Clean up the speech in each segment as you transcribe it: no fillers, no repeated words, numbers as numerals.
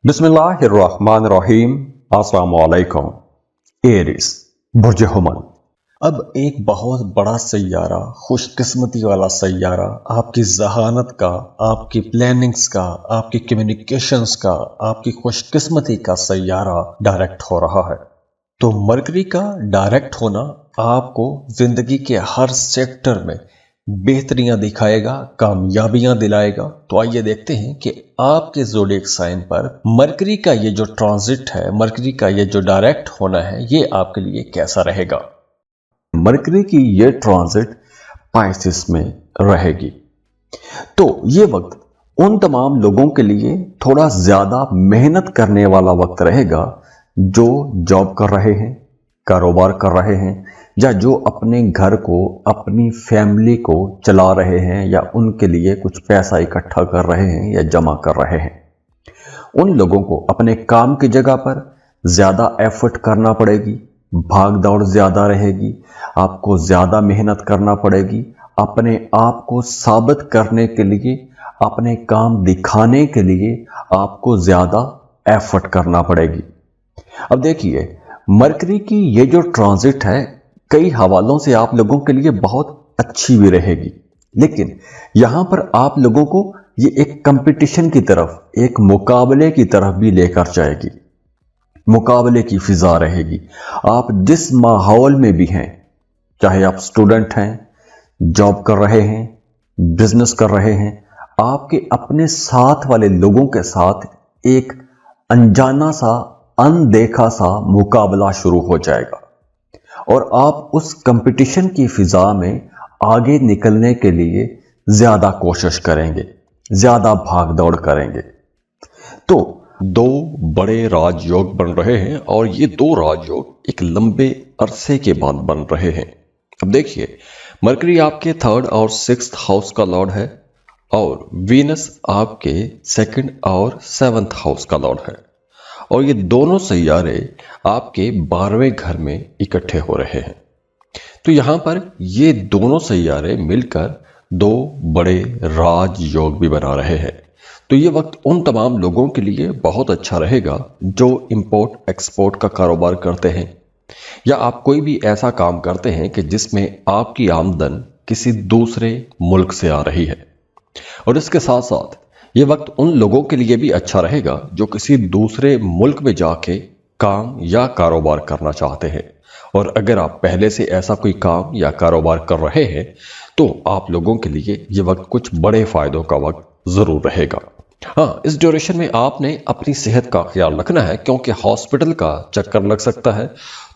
बिस्मिल्लाहिर्रहमानिर्रहीम। अस्सलाम वालेकुम। एरिस बुर्ज हुमल। अब एक बहुत बड़ा सैयारा, खुशकिस्मती वाला सैयारा, आपकी जहानत का, आपकी प्लानिंग्स का, आपकी कम्युनिकेशंस का, आपकी खुशकिस्मती का सैयारा डायरेक्ट हो रहा है। तो मरकरी का डायरेक्ट होना आपको जिंदगी के हर सेक्टर में बेहतरियां दिखाएगा, कामयाबियां दिलाएगा। तो आइए देखते हैं कि आपके ज़ोडिएक साइन पर मरकरी का ये जो ट्रांजिट है, मरकरी का ये जो डायरेक्ट होना है, ये आपके लिए कैसा रहेगा। मरकरी की ये ट्रांजिट पाइसेस में रहेगी, तो ये वक्त उन तमाम लोगों के लिए थोड़ा ज्यादा मेहनत करने वाला वक्त रहेगा जो जॉब कर रहे हैं, कारोबार कर रहे हैं, या जो अपने घर को, अपनी फैमिली को चला रहे हैं, या उनके लिए कुछ पैसा इकट्ठा कर रहे हैं या जमा कर रहे हैं। उन लोगों को अपने काम की जगह पर ज्यादा एफर्ट करना पड़ेगी, भाग दौड़ ज्यादा रहेगी, आपको ज्यादा मेहनत करना पड़ेगी, अपने आप को साबित करने के लिए, अपने काम दिखाने के लिए आपको ज्यादा एफर्ट करना पड़ेगी। अब देखिए, मरकरी की ये जो ट्रांजिट है कई हवालों से आप लोगों के लिए बहुत अच्छी भी रहेगी, लेकिन यहां पर आप लोगों को ये एक कंपटीशन की तरफ, एक मुकाबले की तरफ भी लेकर जाएगी। मुकाबले की फिजा रहेगी। आप जिस माहौल में भी हैं, चाहे आप स्टूडेंट हैं, जॉब कर रहे हैं, बिजनेस कर रहे हैं, आपके अपने साथ वाले लोगों के साथ एक अनजाना सा, अनदेखा सा मुकाबला शुरू हो जाएगा और आप उस कंपटीशन की फिजा में आगे निकलने के लिए ज्यादा कोशिश करेंगे, ज्यादा भाग दौड़ करेंगे। तो दो बड़े राजयोग बन रहे हैं और ये दो राजयोग एक लंबे अरसे के बाद बन रहे हैं। अब देखिए, मरकरी आपके 3rd और 6th हाउस का लॉर्ड है और वीनस आपके 2nd और 7th हाउस का लॉर्ड है, और ये दोनों सैयारे आपके 12वें घर में इकट्ठे हो रहे हैं। तो यहां पर ये दोनों सैयारे मिलकर दो बड़े राजयोग भी बना रहे हैं। तो ये वक्त उन तमाम लोगों के लिए बहुत अच्छा रहेगा जो इंपोर्ट एक्सपोर्ट का कारोबार करते हैं, या आप कोई भी ऐसा काम करते हैं कि जिसमें आपकी आमदन किसी दूसरे मुल्क से आ रही है। और इसके साथ साथ ये वक्त उन लोगों के लिए भी अच्छा रहेगा जो किसी दूसरे मुल्क में जाके काम या कारोबार करना चाहते हैं। और अगर आप पहले से ऐसा कोई काम या कारोबार कर रहे हैं तो आप लोगों के लिए ये वक्त कुछ बड़े फायदों का वक्त जरूर रहेगा। हाँ, इस ड्यूरेशन में आपने अपनी सेहत का ख्याल रखना है, क्योंकि हॉस्पिटल का चक्कर लग सकता है,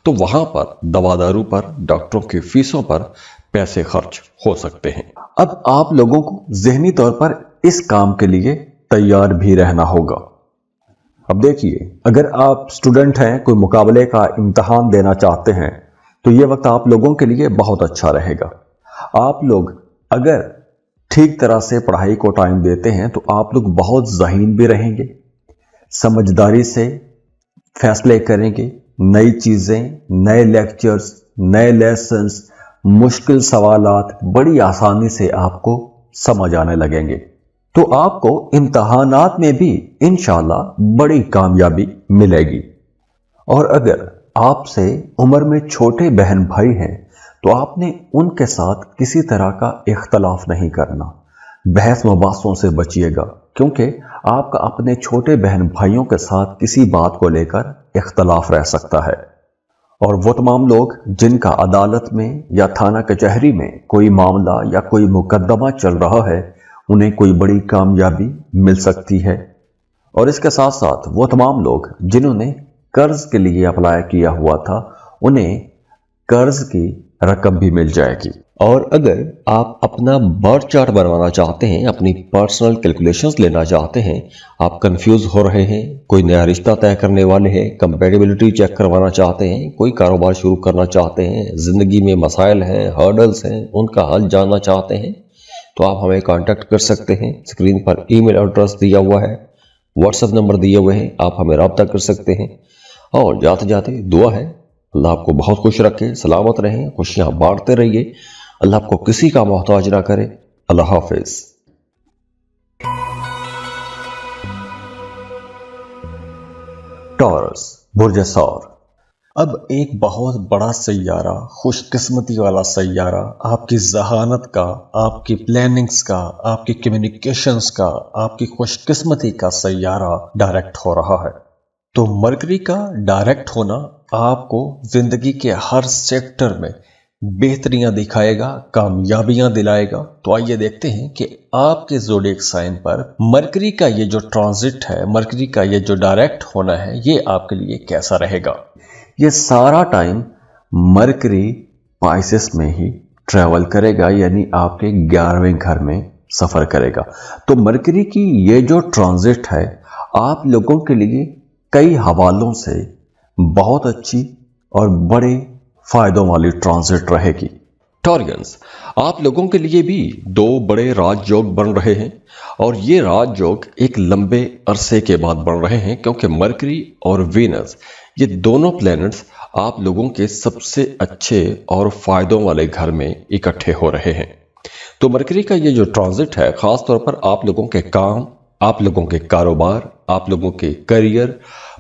तो वहां पर दवा दारू पर, डॉक्टरों की फीसों पर पैसे खर्च हो सकते हैं। अब आप लोगों को ज़हनी तौर पर इस काम के लिए तैयार भी रहना होगा। अब देखिए, अगर आप स्टूडेंट हैं, कोई मुकाबले का इम्तहान देना चाहते हैं, तो ये वक्त आप लोगों के लिए बहुत अच्छा रहेगा। आप लोग अगर ठीक तरह से पढ़ाई को टाइम देते हैं तो आप लोग बहुत ज़हीन भी रहेंगे, समझदारी से फैसले करेंगे, नई चीज़ें, नए लेक्चर्स, नए लेसन्स, मुश्किल सवालात बड़ी आसानी से आपको समझ आने लगेंगे। तो आपको इम्तहानात में भी इंशाल्लाह बड़ी कामयाबी मिलेगी। और अगर आपसे उम्र में छोटे बहन भाई हैं तो आपने उनके साथ किसी तरह का इख्तलाफ नहीं करना, बहस मुबासों से बचिएगा, क्योंकि आपका अपने छोटे बहन भाइयों के साथ किसी बात को लेकर इख्तलाफ रह सकता है। और वो तमाम लोग जिनका अदालत में या थाना कचहरी में कोई मामला या कोई मुकदमा चल रहा है, उन्हें कोई बड़ी कामयाबी मिल सकती है। और इसके साथ साथ वो तमाम लोग जिन्होंने कर्ज के लिए अप्लाई किया हुआ था, उन्हें कर्ज की रकम भी मिल जाएगी। और अगर आप अपना बर्थ चार्ट बनवाना चाहते हैं, अपनी पर्सनल कैलकुलेशंस लेना चाहते हैं, आप कंफ्यूज हो रहे हैं, कोई नया रिश्ता तय करने वाले हैं, कंपैटिबिलिटी चेक करवाना चाहते हैं, कोई कारोबार शुरू करना चाहते हैं, जिंदगी में मसाइल हैं, हर्डल्स हैं, उनका हल जानना चाहते हैं, तो आप हमें कांटेक्ट कर सकते हैं। स्क्रीन पर ईमेल एड्रेस दिया हुआ है, व्हाट्सएप नंबर दिए हुए हैं, आप हमें रब्ता कर सकते हैं। और जाते जाते दुआ है, अल्लाह आपको बहुत खुश रखे, सलामत रहें, खुशियां बांटते रहिए, अल्लाह आपको किसी का मोहताज ना करे। अल्लाह हाफिज। टॉरस बुर्ज सौर। अब एक बहुत बड़ा सैयारा, खुश किस्मती वाला सैयारा, आपकी जहानत का, आपकी प्लानिंग्स का, आपकी कम्युनिकेशंस का, आपकी खुशकिस्मती का सैयारा डायरेक्ट हो रहा है। तो मरकरी का डायरेक्ट होना आपको जिंदगी के हर सेक्टर में बेहतरियां दिखाएगा, कामयाबियां दिलाएगा। तो आइए देखते हैं कि आपके ज़ोडिएक साइन पर मरकरी का ये जो ट्रांजिट है, मरकरी का ये जो डायरेक्ट होना है, ये आपके लिए कैसा रहेगा। ये सारा टाइम मरकरी पाइसेस में ही ट्रैवल करेगा, यानी आपके 11वें घर में सफर करेगा। तो मरकरी की ये जो ट्रांजिट है आप लोगों के लिए कई हवालों से बहुत अच्छी और बड़े फायदों वाली ट्रांजिट रहेगी। टॉरियंस, आप लोगों के लिए भी दो बड़े राजयोग बन रहे हैं और ये राजयोग एक लंबे अरसे के बाद बन रहे हैं, क्योंकि मरकरी और वीनस ये दोनों प्लैनेट्स आप लोगों के सबसे अच्छे और फायदों वाले घर में इकट्ठे हो रहे हैं। तो मरकरी का ये जो ट्रांजिट है खास तौर पर आप लोगों के काम, आप लोगों के कारोबार, आप लोगों के करियर,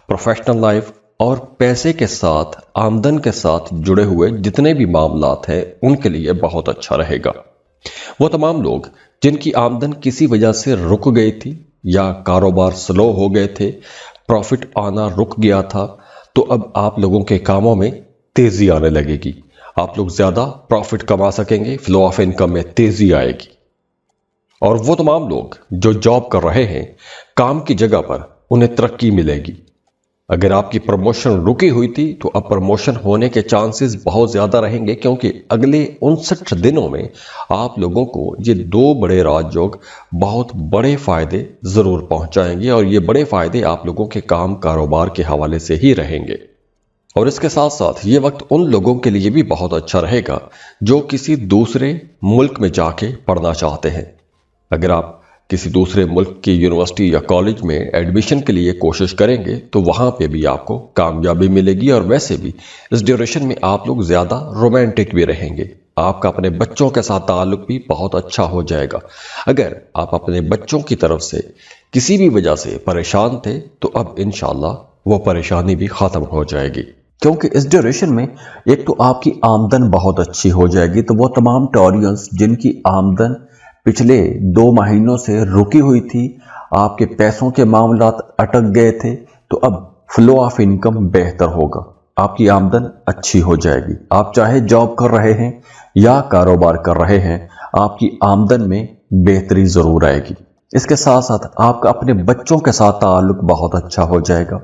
प्रोफेशनल लाइफ और पैसे के साथ, आमदन के साथ जुड़े हुए जितने भी मामलात हैं उनके लिए बहुत अच्छा रहेगा। वो तमाम लोग जिनकी आमदन किसी वजह से रुक गई थी या कारोबार स्लो हो गए थे, प्रॉफिट आना रुक गया था, तो अब आप लोगों के कामों में तेजी आने लगेगी। आप लोग ज्यादा प्रॉफिट कमा सकेंगे, फ्लो ऑफ इनकम में तेजी आएगी। और वो तमाम लोग जो जॉब कर रहे हैं, काम की जगह पर उन्हें तरक्की मिलेगी। अगर आपकी प्रमोशन रुकी हुई थी तो अब प्रमोशन होने के चांसेस बहुत ज्यादा रहेंगे, क्योंकि अगले 59 दिनों में आप लोगों को ये दो बड़े राजयोग बहुत बड़े फायदे जरूर पहुंचाएंगे और ये बड़े फायदे आप लोगों के काम कारोबार के हवाले से ही रहेंगे। और इसके साथ साथ ये वक्त उन लोगों के लिए भी बहुत अच्छा रहेगा जो किसी दूसरे मुल्क में जाके पढ़ना चाहते हैं। अगर आप किसी दूसरे मुल्क की यूनिवर्सिटी या कॉलेज में एडमिशन के लिए कोशिश करेंगे तो वहां पे भी आपको कामयाबी मिलेगी। और वैसे भी इस ड्यूरेशन में आप लोग ज्यादा रोमांटिक भी रहेंगे। आपका अपने बच्चों के साथ ताल्लुक भी बहुत अच्छा हो जाएगा। अगर आप अपने बच्चों की तरफ से किसी भी वजह से परेशान थे तो अब इंशाल्लाह वो परेशानी भी खत्म हो जाएगी, क्योंकि इस ड्यूरेशन में एक तो आपकी आमदन बहुत अच्छी हो जाएगी। तो वो तमाम टॉरियंस जिनकी आमदन पिछले 2 महीनों से रुकी हुई थी, आपके पैसों के मामलात अटक गए थे, तो अब फ्लो ऑफ इनकम बेहतर होगा, आपकी आमदन अच्छी हो जाएगी। आप चाहे जॉब कर रहे हैं या कारोबार कर रहे हैं, आपकी आमदन में बेहतरी जरूर आएगी। इसके साथ साथ आपका अपने बच्चों के साथ ताल्लुक बहुत अच्छा हो जाएगा।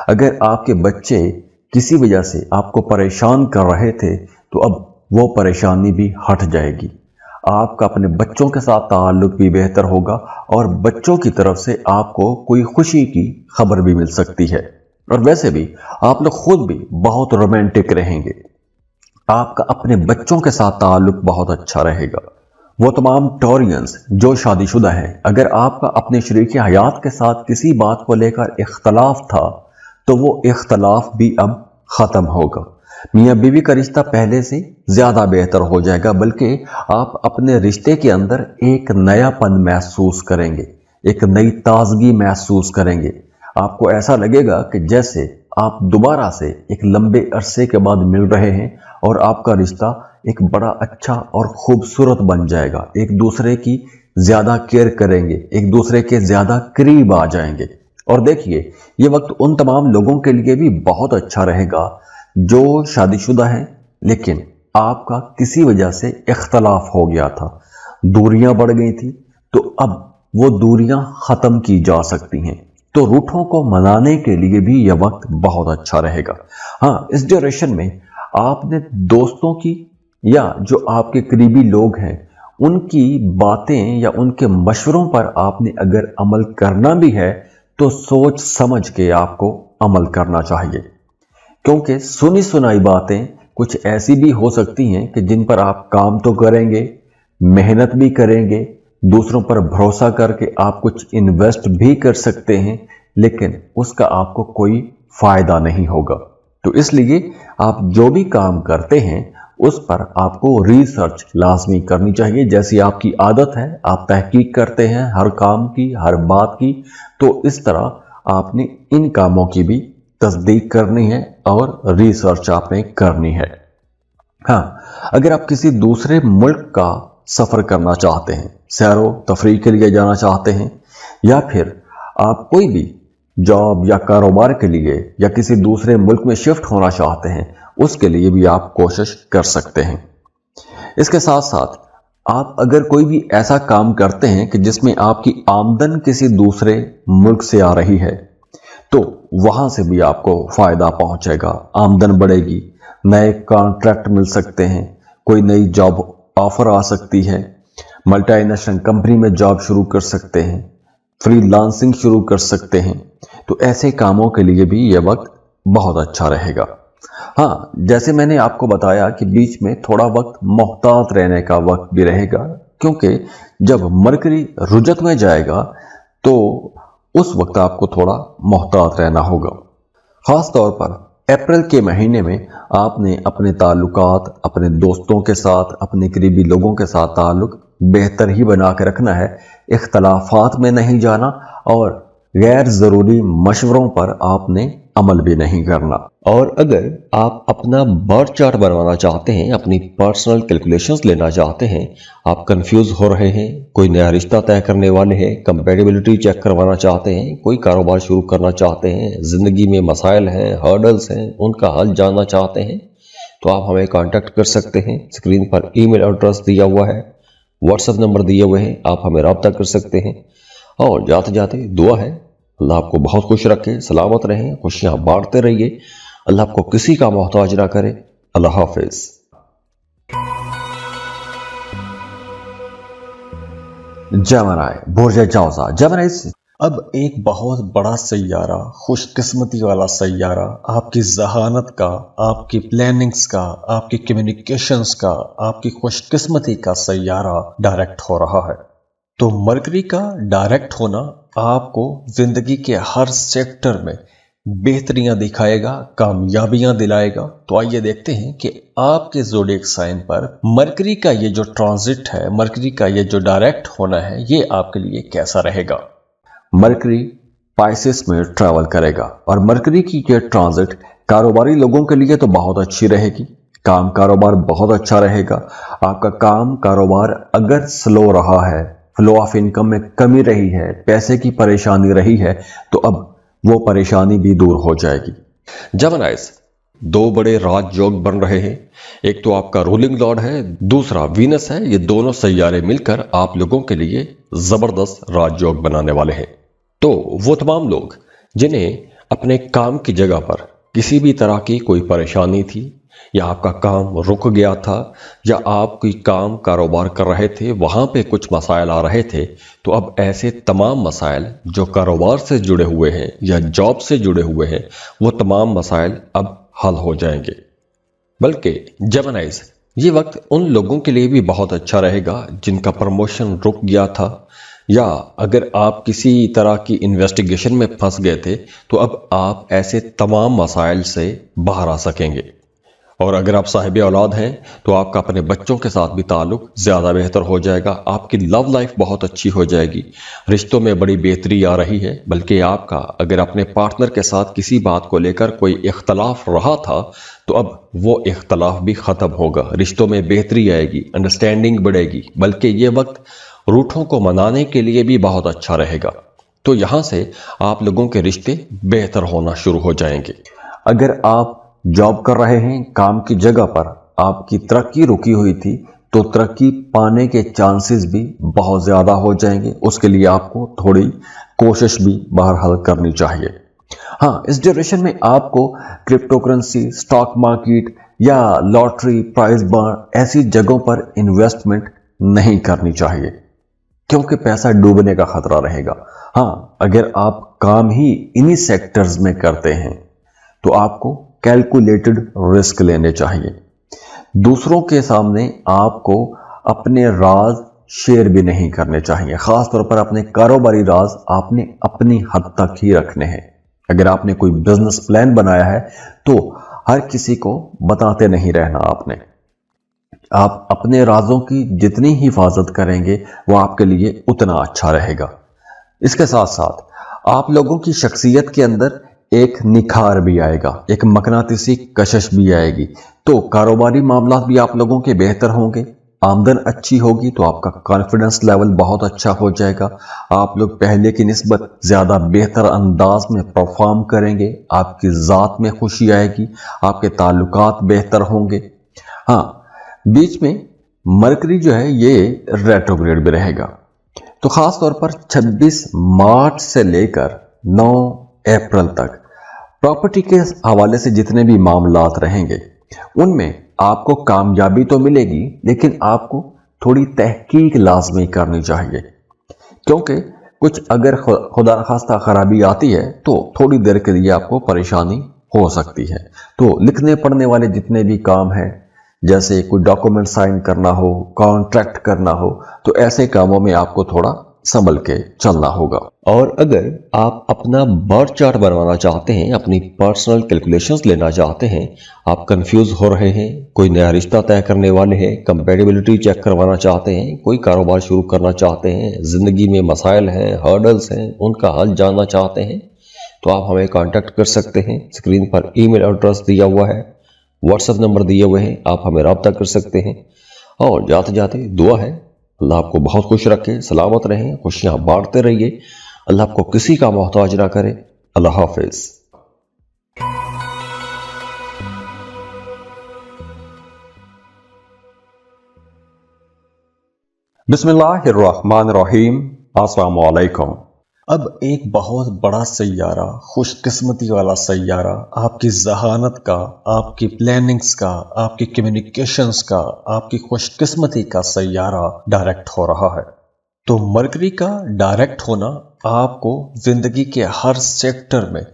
अगर आपके बच्चे किसी वजह से आपको परेशान कर रहे थे तो अब वो परेशानी भी हट जाएगी। आपका अपने बच्चों के साथ ताल्लुक भी बेहतर होगा और बच्चों की तरफ से आपको कोई खुशी की खबर भी मिल सकती है। और वैसे भी आप लोग खुद भी बहुत रोमांटिक रहेंगे। आपका अपने बच्चों के साथ ताल्लुक बहुत अच्छा रहेगा। वो तमाम टॉरियंस जो शादीशुदा हैं, अगर आपका अपने शरीक हयात के साथ किसी बात को लेकर इख्तलाफ था तो वो इख्तलाफ भी अब खत्म होगा। मियाँ बीवी का रिश्ता पहले से ज्यादा बेहतर हो जाएगा, बल्कि आप अपने रिश्ते के अंदर एक नयापन महसूस करेंगे, एक नई ताजगी महसूस करेंगे। आपको ऐसा लगेगा कि जैसे आप दोबारा से एक लंबे अरसे के बाद मिल रहे हैं और आपका रिश्ता एक बड़ा अच्छा और खूबसूरत बन जाएगा। एक दूसरे की ज्यादा केयर करेंगे, एक दूसरे के ज्यादा करीब आ जाएंगे। और देखिए, ये वक्त उन तमाम लोगों के लिए भी बहुत अच्छा रहेगा जो शादीशुदा हैं, लेकिन आपका किसी वजह से इख्तलाफ हो गया था, दूरियां बढ़ गई थी, तो अब वो दूरियां खत्म की जा सकती हैं। तो रूठों को मनाने के लिए भी यह वक्त बहुत अच्छा रहेगा। हाँ, इस ड्यूरेशन में आपने दोस्तों की या जो आपके करीबी लोग हैं उनकी बातें या उनके मशवरों पर आपने अगर अमल करना भी है तो सोच समझ के आपको अमल करना चाहिए, क्योंकि सुनी सुनाई बातें कुछ ऐसी भी हो सकती हैं कि जिन पर आप काम तो करेंगे, मेहनत भी करेंगे, दूसरों पर भरोसा करके आप कुछ इन्वेस्ट भी कर सकते हैं, लेकिन उसका आपको कोई फायदा नहीं होगा। तो इसलिए आप जो भी काम करते हैं उस पर आपको रिसर्च लाजमी करनी चाहिए। जैसी आपकी आदत है, आप तहकीक करते हैं हर काम की, हर बात की, तो इस तरह आपने इन कामों की भी तस्दीक करनी है और रिसर्च आपने करनी है। हाँ, अगर आप किसी दूसरे मुल्क का सफ़र करना चाहते हैं, सैरो तफरीह के लिए जाना चाहते हैं, या फिर आप कोई भी जॉब या कारोबार के लिए या किसी दूसरे मुल्क में शिफ्ट होना चाहते हैं, उसके लिए भी आप कोशिश कर सकते हैं। इसके साथ साथ आप अगर कोई भी ऐसा काम करते हैं कि जिसमें आपकी आमदन किसी दूसरे मुल्क से आ रही है, तो वहां से भी आपको फायदा पहुंचेगा, आमदन बढ़ेगी, नए कॉन्ट्रैक्ट मिल सकते हैं, कोई नई जॉब ऑफर आ सकती है, मल्टीनेशनल कंपनी में जॉब शुरू कर सकते हैं, फ्रीलांसिंग शुरू कर सकते हैं। तो ऐसे कामों के लिए भी यह वक्त बहुत अच्छा रहेगा। हाँ, जैसे मैंने आपको बताया कि बीच में थोड़ा वक्त मोहतात रहने का वक्त भी रहेगा, क्योंकि जब मरकरी रुजत में जाएगा तो उस वक्त आपको थोड़ा मोहतात रहना होगा। खास तौर पर अप्रैल के महीने में आपने अपने ताल्लुकात अपने दोस्तों के साथ, अपने करीबी लोगों के साथ ताल्लुक बेहतर ही बना के रखना है, इख्तलाफात में नहीं जाना और गैर ज़रूरी मशवरों पर आपने अमल भी नहीं करना। और अगर आप अपना बर्थ चार्ट बनवाना चाहते हैं, अपनी पर्सनल कैलकुलेशंस लेना चाहते हैं, आप कंफ्यूज हो रहे हैं, कोई नया रिश्ता तय करने वाले हैं, कंपैटिबिलिटी चेक करवाना चाहते हैं, कोई कारोबार शुरू करना चाहते हैं, ज़िंदगी में मसाइल हैं, हर्डल्स हैं, उनका हल जानना चाहते हैं, तो आप हमें कांटेक्ट कर सकते हैं। स्क्रीन पर ईमेल एड्रेस दिया हुआ है, व्हाट्सएप नंबर दिए हुए हैं, आप हमें रब्ता कर सकते हैं। और जाते जाते दुआ है, अल्लाह आपको बहुत खुश रखे, सलामत रहें, खुशियां बांटते रहिए, अल्लाह आपको किसी का मोहताज ना करे। अल्लाह हाफिज। जेमिनी, बुर्ज जौज़ा। जेमिनी अब एक बहुत बड़ा सैयारा, खुशकिस्मती वाला सैयारा, आपकी जहानत का, आपकी प्लानिंग्स का, आपकी कम्युनिकेशंस का, आपकी खुशकिस्मती का सैयारा डायरेक्ट हो रहा है। तो मरकरी का डायरेक्ट होना आपको जिंदगी के हर सेक्टर में बेहतरियां दिखाएगा, कामयाबियां दिलाएगा। तो आइए देखते हैं कि आपके ज़ोडिएक साइन पर मरकरी का ये जो ट्रांजिट है, मरकरी का ये जो डायरेक्ट होना है, ये आपके लिए कैसा रहेगा। मरकरी पाइसेस में ट्रैवल करेगा और मरकरी की ये ट्रांजिट कारोबारी लोगों के लिए तो बहुत अच्छी रहेगी। काम कारोबार बहुत अच्छा रहेगा। आपका काम कारोबार अगर स्लो रहा है, फ्लो ऑफ इनकम में कमी रही है, पैसे की परेशानी रही है, तो अब वो परेशानी भी दूर हो जाएगी। जेमिनीज, दो बड़े राजयोग बन रहे हैं। एक तो आपका रूलिंग लॉर्ड है, दूसरा वीनस है। ये दोनों सैयारे मिलकर आप लोगों के लिए जबरदस्त राजयोग बनाने वाले हैं। तो वो तमाम लोग जिन्हें अपने काम की जगह पर किसी भी तरह की कोई परेशानी थी, या आपका काम रुक गया था, या आप कोई काम कारोबार कर रहे थे, वहां पे कुछ मसाइल आ रहे थे, तो अब ऐसे तमाम मसाइल जो कारोबार से जुड़े हुए हैं या जॉब से जुड़े हुए हैं, वो तमाम मसाइल अब हल हो जाएंगे। बल्कि जेमिनीज, ये वक्त उन लोगों के लिए भी बहुत अच्छा रहेगा जिनका प्रमोशन रुक गया था, या अगर आप किसी तरह की इन्वेस्टिगेशन में फंस गए थे, तो अब आप ऐसे तमाम मसाइल से बाहर आ सकेंगे। और अगर आप साहिब औलाद हैं, तो आपका अपने बच्चों के साथ भी ताल्लुक ज़्यादा बेहतर हो जाएगा, आपकी लव लाइफ बहुत अच्छी हो जाएगी, रिश्तों में बड़ी बेहतरी आ रही है। बल्कि आपका अगर अपने पार्टनर के साथ किसी बात को लेकर कोई इख्तलाफ रहा था, तो अब वो इख्तलाफ भी ख़त्म होगा, रिश्तों में बेहतरी आएगी, अंडरस्टैंडिंग बढ़ेगी। बल्कि ये वक्त रूठों को मनाने के लिए भी बहुत अच्छा रहेगा। तो यहाँ से आप लोगों के रिश्ते बेहतर होना शुरू हो जाएंगे। अगर आप जॉब कर रहे हैं, काम की जगह पर आपकी तरक्की रुकी हुई थी, तो तरक्की पाने के चांसेस भी बहुत ज़्यादा हो जाएंगे। उसके लिए आपको थोड़ी कोशिश भी बहरहाल करनी चाहिए। हाँ, इस ड्यूरेशन में आपको क्रिप्टो करेंसी, स्टॉक मार्केट या लॉटरी, प्राइज बांड ऐसी जगहों पर इन्वेस्टमेंट नहीं करनी चाहिए, क्योंकि पैसा डूबने का खतरा रहेगा। हाँ, अगर आप काम ही इन्हीं सेक्टर्स में करते हैं, तो आपको कैलकुलेटेड रिस्क लेने चाहिए। दूसरों के सामने आपको अपने राज शेयर भी नहीं करने चाहिए। खास तौर पर अपने कारोबारी राज आपने अपनी हद तक ही रखने हैं। अगर आपने कोई बिजनेस प्लान बनाया है, तो हर किसी को बताते नहीं रहना आपने। आप अपने राजों की जितनी हिफाजत करेंगे, वो आपके लिए उतना अच्छा रहेगा। इसके साथ साथ आप लोगों की शख्सियत के अंदर एक निखार भी आएगा, एक मकनातीसी कशिश भी आएगी। तो कारोबारी मामलात भी आप लोगों के बेहतर होंगे, आमदन अच्छी होगी तो आपका कॉन्फिडेंस लेवल बहुत अच्छा हो जाएगा। आप लोग पहले की निस्बत ज़्यादा बेहतर अंदाज में परफॉर्म करेंगे, आपकी ज़ात में खुशी आएगी, आपके ताल्लुकात बेहतर होंगे। हाँ, बीच में मरकरी जो है ये रेट्रोग्रेड भी रहेगा। तो ख़ास तौर पर 26 मार्च से लेकर 9 अप्रैल तक प्रॉपर्टी के हवाले से जितने भी मामलात रहेंगे उनमें आपको कामयाबी तो मिलेगी, लेकिन आपको थोड़ी तहकीक लाजमी करनी चाहिए, क्योंकि कुछ अगर खुदा खास्ता खराबी आती है तो थोड़ी देर के लिए आपको परेशानी हो सकती है। तो लिखने पढ़ने वाले जितने भी काम हैं, जैसे कोई डॉक्यूमेंट साइन करना हो, कॉन्ट्रैक्ट करना हो, तो ऐसे कामों में आपको थोड़ा संभल के चलना होगा। और अगर आप अपना बर्थ चार्ट बनवाना चाहते हैं, अपनी पर्सनल कैलकुलेशंस लेना चाहते हैं, आप कंफ्यूज हो रहे हैं, कोई नया रिश्ता तय करने वाले हैं, कंपैटिबिलिटी चेक करवाना चाहते हैं, कोई कारोबार शुरू करना चाहते हैं, ज़िंदगी में मसाइल हैं, हर्डल्स हैं, उनका हल जानना चाहते हैं, तो आप हमें कांटेक्ट कर सकते हैं। स्क्रीन पर ईमेल एड्रेस दिया हुआ है, व्हाट्सएप नंबर दिए हुए हैं, आप हमें रब्ता कर सकते हैं। और जाते जाते दुआ है अल्लाह आपको बहुत खुश रखे, सलामत रहें, खुशियां बांटते रहिए, अल्लाह आपको किसी का मोहताज ना करे। अल्लाह हाफिज। बिस्मिल्लाहिर्रहमानिर्रहीम। अस्सलाम वालेकुम। अब एक बहुत बड़ा सैयारा, खुशकिस्मती वाला सैयारा, आपकी जहानत का, आपकी प्लानिंग्स का, आपकी कम्युनिकेशंस का, आपकी खुशकिस्मती का सैयारा डायरेक्ट हो रहा है। तो मरकरी का डायरेक्ट होना आपको जिंदगी के हर सेक्टर में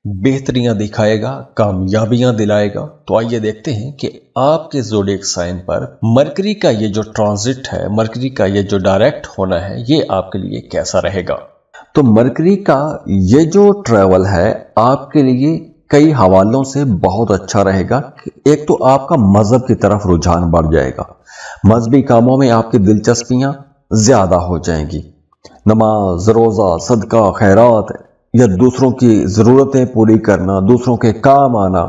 बेहतरियां दिखाएगा, कामयाबियां दिलाएगा। तो आइए देखते हैं कि आपके ज़ोडिएक साइन पर मरकरी का ये जो ट्रांजिट है, मरकरी का ये जो डायरेक्ट होना है, ये आपके लिए कैसा रहेगा। तो मरकरी का ये जो ट्रैवल है आपके लिए कई हवालों से बहुत अच्छा रहेगा। एक तो आपका मजहब की तरफ रुझान बढ़ जाएगा, मजहबी कामों में आपकी दिलचस्पियां ज्यादा हो जाएंगी। नमाज, रोजा, सदका, खैरात या दूसरों की ज़रूरतें पूरी करना, दूसरों के काम आना,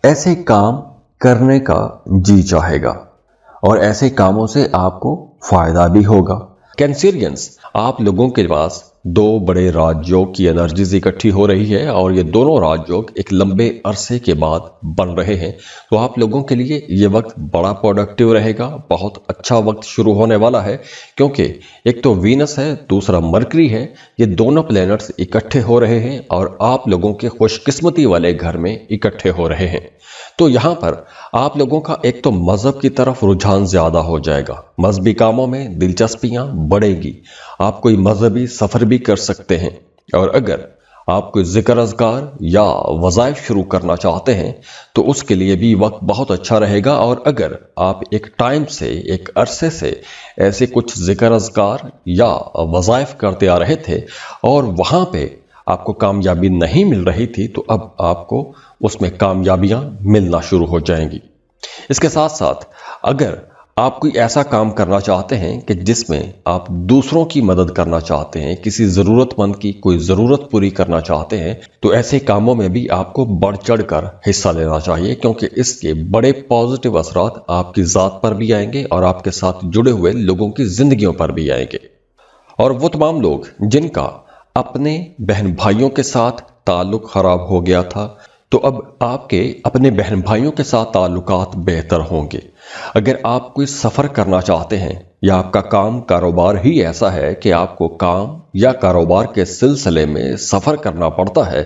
ऐसे काम करने का जी चाहेगा और ऐसे कामों से आपको फायदा भी होगा। कैंसेरियंस, आप लोगों के पास दो बड़े राजयोग की एनर्जीज इकट्ठी हो रही है और ये दोनों राजयोग एक लंबे अरसे के बाद बन रहे हैं। तो आप लोगों के लिए ये वक्त बड़ा प्रोडक्टिव रहेगा, बहुत अच्छा वक्त शुरू होने वाला है, क्योंकि एक तो वीनस है, दूसरा मरकरी है, ये दोनों प्लैनेट्स इकट्ठे हो रहे हैं और आप लोगों के खुशकिस्मती वाले घर में इकट्ठे हो रहे हैं। तो यहाँ पर आप लोगों का एक तो मजहब की तरफ रुझान ज्यादा हो जाएगा, मजहबी कामों में दिलचस्पियां बढ़ेगी, आप कोई मजहबी सफर भी कर सकते हैं। और अगर आप कोई जिक्र अज़कार या वज़ाइफ शुरू करना चाहते हैं तो उसके लिए भी वक्त बहुत अच्छा रहेगा। और अगर आप एक टाइम से, एक अरसे से ऐसे कुछ जिक्र अज़कार या वज़ाइफ करते आ रहे थे और वहाँ पे आपको कामयाबी नहीं मिल रही थी, तो अब आपको उसमें कामयाबियां मिलना शुरू हो जाएंगी। इसके साथ साथ अगर आप कोई ऐसा काम करना चाहते हैं कि जिसमें आप दूसरों की मदद करना चाहते हैं, किसी ज़रूरतमंद की कोई ज़रूरत पूरी करना चाहते हैं, तो ऐसे कामों में भी आपको बढ़ चढ़ कर हिस्सा लेना चाहिए, क्योंकि इसके बड़े पॉजिटिव असरात आपकी ज़ात पर भी आएंगे और आपके साथ जुड़े हुए लोगों की ज़िंदगियों पर भी आएंगे। और वो तमाम लोग जिनका अपने बहन भाइयों के साथ ताल्लुक खराब हो गया था, तो अब आपके अपने बहन भाइयों के साथ ताल्लुकात बेहतर होंगे। अगर आप कोई सफ़र करना चाहते हैं या आपका काम कारोबार ही ऐसा है कि आपको काम या कारोबार के सिलसिले में सफ़र करना पड़ता है,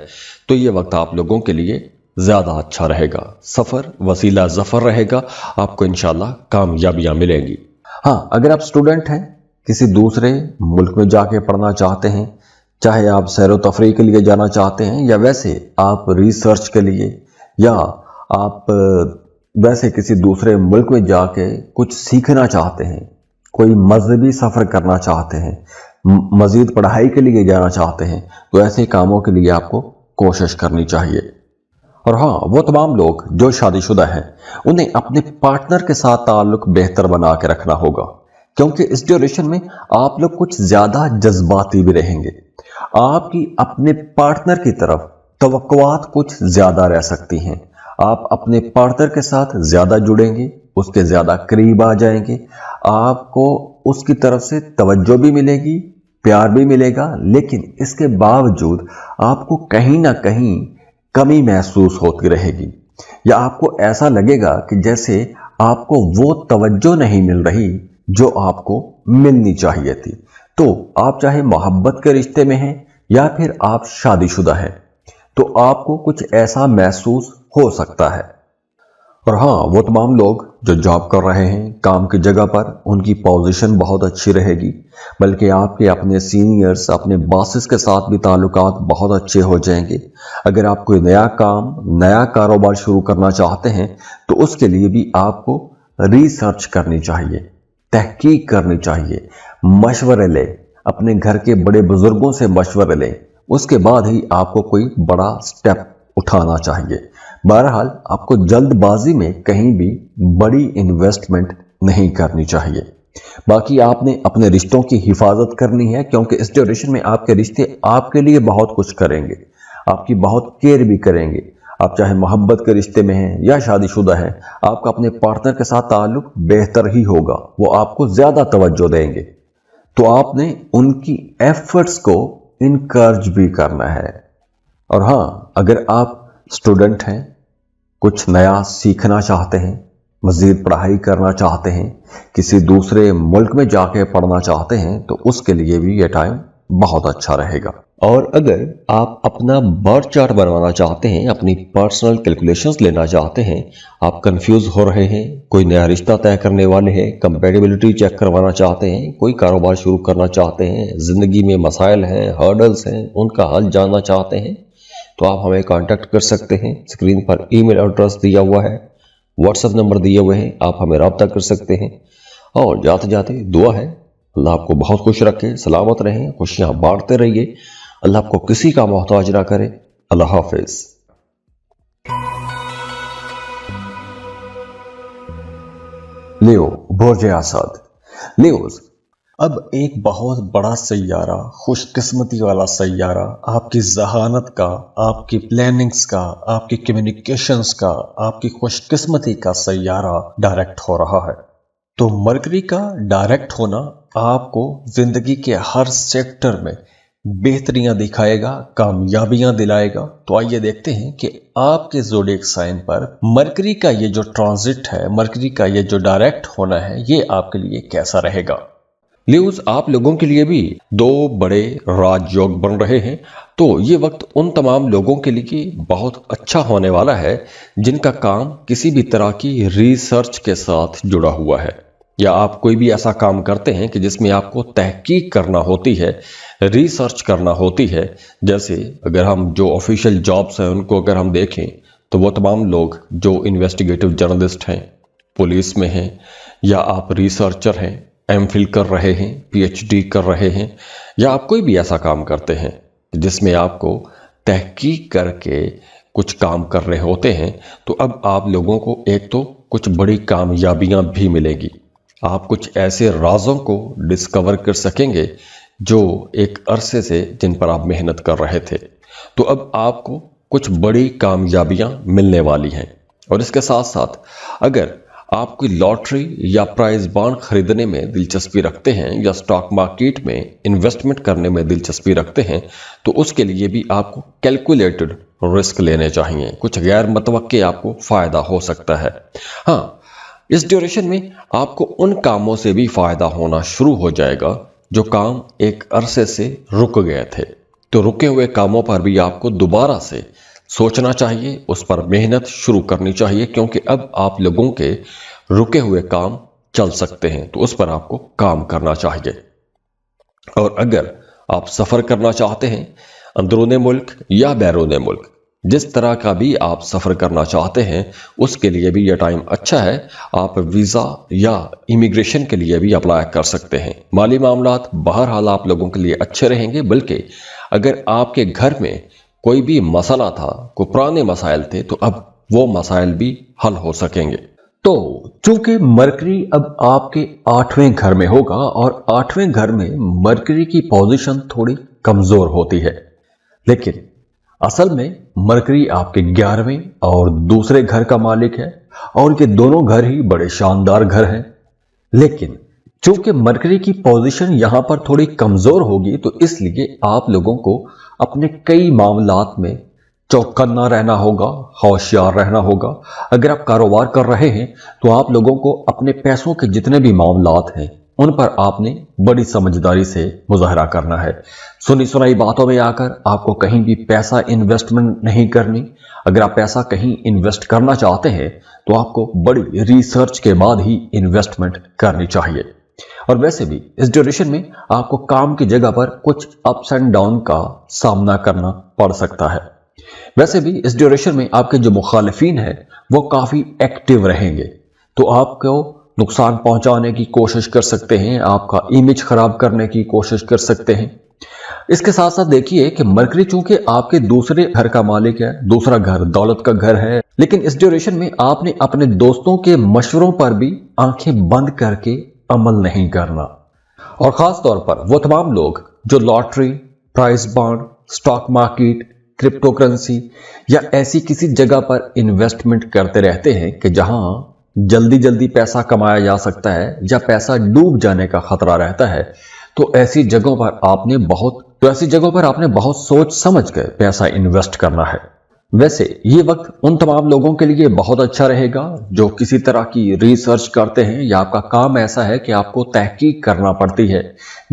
तो ये वक्त आप लोगों के लिए ज़्यादा अच्छा रहेगा। सफ़र वसीला ज़फ़र रहेगा, आपको इंशाल्लाह कामयाबियाँ मिलेंगी। हाँ, अगर आप स्टूडेंट हैं, किसी दूसरे मुल्क में जाके पढ़ना चाहते हैं, चाहे आप सैर व तफरीह के लिए जाना चाहते हैं या वैसे आप रिसर्च के लिए या आप वैसे किसी दूसरे मुल्क में जाके कुछ सीखना चाहते हैं, कोई मजहबी सफ़र करना चाहते हैं, मज़ीद पढ़ाई के लिए जाना चाहते हैं, तो ऐसे कामों के लिए आपको कोशिश करनी चाहिए। और हाँ, वो तमाम लोग जो शादीशुदा हैं उन्हें अपने पार्टनर के साथ ताल्लुक बेहतर बना के रखना होगा, क्योंकि इस ड्यूरेशन में आप लोग कुछ ज़्यादा जज्बाती भी रहेंगे। आपकी अपने पार्टनर की तरफ तवक्कुआत कुछ ज्यादा रह सकती हैं। आप अपने पार्टनर के साथ ज्यादा जुड़ेंगे, उसके ज्यादा करीब आ जाएंगे, आपको उसकी तरफ से तवज्जो भी मिलेगी, प्यार भी मिलेगा, लेकिन इसके बावजूद आपको कहीं ना कहीं कमी महसूस होती रहेगी, या आपको ऐसा लगेगा कि जैसे आपको वो तवज्जो नहीं मिल रही जो आपको मिलनी चाहिए थी। तो आप चाहे मोहब्बत के रिश्ते में हैं या फिर आप शादीशुदा हैं, तो आपको कुछ ऐसा महसूस हो सकता है। और हाँ, वो तमाम लोग जो जॉब कर रहे हैं काम की जगह पर, उनकी पोजीशन बहुत अच्छी रहेगी, बल्कि आपके अपने सीनियर्स, अपने बॉसेस के साथ भी ताल्लुकात बहुत अच्छे हो जाएंगे। अगर आप कोई नया काम, नया कारोबार शुरू करना चाहते हैं तो उसके लिए भी आपको रिसर्च करनी चाहिए, तहकीक करनी चाहिए, मशवरे लें, अपने घर के बड़े बुजुर्गों से मशवरे लें, उसके बाद ही आपको कोई बड़ा स्टेप उठाना चाहिए। बहरहाल आपको जल्दबाजी में कहीं भी बड़ी इन्वेस्टमेंट नहीं करनी चाहिए। बाकी आपने अपने रिश्तों की हिफाजत करनी है, क्योंकि इस ड्यूरेशन में आपके रिश्ते आपके लिए बहुत कुछ करेंगे, आपकी बहुत केयर भी करेंगे। आप चाहे मोहब्बत के रिश्ते में हैं या शादीशुदा हैं, आपका अपने पार्टनर के साथ ताल्लुक बेहतर ही होगा, वो आपको ज्यादा तवज्जो देंगे। तो आपने उनकी एफर्ट्स को इनकरेज भी करना है। और हाँ, अगर आप स्टूडेंट हैं, कुछ नया सीखना चाहते हैं, मज़ीद पढ़ाई करना चाहते हैं, किसी दूसरे मुल्क में जाके पढ़ना चाहते हैं, तो उसके लिए भी ये टाइम बहुत अच्छा रहेगा। और अगर आप अपना बर्थ चार्ट बनवाना चाहते हैं, अपनी पर्सनल कैलकुलेशंस लेना चाहते हैं, आप कंफ्यूज हो रहे हैं, कोई नया रिश्ता तय करने वाले हैं, कंपैटिबिलिटी चेक करवाना चाहते हैं, कोई कारोबार शुरू करना चाहते हैं, ज़िंदगी में मसाइल हैं, हर्डल्स हैं, उनका हल जानना चाहते हैं, तो आप हमें कांटेक्ट कर सकते हैं। स्क्रीन पर ईमेल एड्रेस दिया हुआ है, व्हाट्सएप नंबर दिए हुए हैं, आप हमें रब्ता कर सकते हैं। और जाते जाते दुआ है, अल्लाह आपको बहुत खुश रखे, सलामत रहें, खुशियां बांटते रहिए, अल्लाह आपको किसी का मोहताज ना करे। अल्लाह हाफिज। लियो बुर्ज असद। लियोज, अब एक बहुत बड़ा सैयारा, खुशकिस्मती वाला सैयारा, आपकी जहानत का, आपकी प्लानिंग्स का, आपकी कम्युनिकेशंस का, आपकी खुशकिस्मती का सैयारा डायरेक्ट हो रहा है। तो मरकरी का डायरेक्ट होना आपको जिंदगी के हर सेक्टर में बेहतरियां दिखाएगा, कामयाबियां दिलाएगा। तो आइए देखते हैं कि आपके ज़ोडिएक साइन पर मरकरी का ये जो ट्रांजिट है, मरकरी का ये जो डायरेक्ट होना है, ये आपके लिए कैसा रहेगा। लियोज, आप लोगों के लिए भी दो बड़े राजयोग बन रहे हैं, तो ये वक्त उन तमाम लोगों के लिए बहुत अच्छा होने वाला है जिनका काम किसी भी तरह की रिसर्च के साथ जुड़ा हुआ है, या आप कोई भी ऐसा काम करते हैं कि जिसमें आपको तहकीक करना होती है, रिसर्च करना होती है। जैसे अगर हम जो ऑफिशियल जॉब्स हैं उनको अगर हम देखें, तो वो तमाम लोग जो इन्वेस्टिगेटिव जर्नलिस्ट हैं, पुलिस में हैं, या आप रिसर्चर हैं, एमफिल कर रहे हैं, पीएचडी कर रहे हैं, या आप कोई भी ऐसा काम करते हैं जिसमें आपको तहकीक करके कुछ काम कर रहे होते हैं, तो अब आप लोगों को एक तो कुछ बड़ी कामयाबियां भी मिलेगी। आप कुछ ऐसे राजों को डिस्कवर कर सकेंगे जो एक अरसे से जिन पर आप मेहनत कर रहे थे। तो अब आपको कुछ बड़ी कामयाबियां मिलने वाली हैं। और इसके साथ साथ अगर आप कोई लॉटरी या प्राइज बॉन्ड खरीदने में दिलचस्पी रखते हैं, या स्टॉक मार्केट में इन्वेस्टमेंट करने में दिलचस्पी रखते हैं, तो उसके लिए भी आपको कैलकुलेटेड रिस्क लेने चाहिए। कुछ गैर मतवक्के आपको फायदा हो सकता है। हाँ, इस ड्यूरेशन में आपको उन कामों से भी फायदा होना शुरू हो जाएगा जो काम एक अरसे से रुक गए थे। तो रुके हुए कामों पर भी आपको दोबारा से सोचना चाहिए, उस पर मेहनत शुरू करनी चाहिए, क्योंकि अब आप लोगों के रुके हुए काम चल सकते हैं, तो उस पर आपको काम करना चाहिए। और अगर आप सफ़र करना चाहते हैं, अंदरूने मुल्क या बैरूने मुल्क, जिस तरह का भी आप सफ़र करना चाहते हैं, उसके लिए भी यह टाइम अच्छा है। आप वीज़ा या इमिग्रेशन के लिए भी अप्लाई कर सकते हैं। माली मामलात बहरहाल आप लोगों के लिए अच्छे रहेंगे, बल्कि अगर आपके घर में कोई भी मसला था, कोई पुराने मसाइल थे, तो अब वो मसाइल भी हल हो सकेंगे। तो चूंकि मरकरी अब आपके 8वें घर में होगा, और 8वें घर में मरकरी की पोजीशन थोड़ी कमजोर होती है, लेकिन असल में मरकरी आपके 11वें और दूसरे घर का मालिक है और ये दोनों घर ही बड़े शानदार घर हैं। लेकिन चूंकि मरकरी की पोजीशन यहां पर थोड़ी कमजोर होगी तो इसलिए आप लोगों को अपने कई मामलात में चौकन्ना रहना होगा, होशियार रहना होगा। अगर आप कारोबार कर रहे हैं तो आप लोगों को अपने पैसों के जितने भी मामलात हैं उन पर आपने बड़ी समझदारी से मुजाहरा करना है। सुनी सुनाई बातों में आकर आपको कहीं भी पैसा इन्वेस्टमेंट नहीं करनी। अगर आप पैसा कहीं इन्वेस्ट करना चाहते हैं तो आपको बड़ी रिसर्च के बाद ही इन्वेस्टमेंट करनी चाहिए। और वैसे भी इस ड्यूरेशन में आपको काम की जगह पर कुछ अप्स एंड डाउन का सामना करना पड़ सकता है। वैसे भी इस ड्यूरेशन में आपके जो मुखालिफिन हैं वो काफी एक्टिव रहेंगे, तो आपको नुकसान पहुंचाने की कोशिश कर सकते हैं, आपका इमेज खराब करने की कोशिश कर सकते हैं। इसके साथ साथ देखिए कि मरकरी चूंकि आपके दूसरे घर का मालिक है, दूसरा घर दौलत का घर है, लेकिन इस ड्यूरेशन में आपने अपने दोस्तों के मशवरों पर भी आंखें बंद करके अमल नहीं करना। और खास तौर पर वो तमाम लोग जो lottery, price bond, stock market, crypto currency या ऐसी किसी जगह पर इन्वेस्टमेंट करते रहते हैं कि जहां जल्दी जल्दी पैसा कमाया जा सकता है या पैसा डूब जाने का खतरा रहता है, तो ऐसी जगहों पर आपने बहुत सोच समझ कर पैसा इन्वेस्ट करना है। वैसे ये वक्त उन तमाम लोगों के लिए बहुत अच्छा रहेगा जो किसी तरह की रिसर्च करते हैं या आपका काम ऐसा है कि आपको तहकीक करना पड़ती है।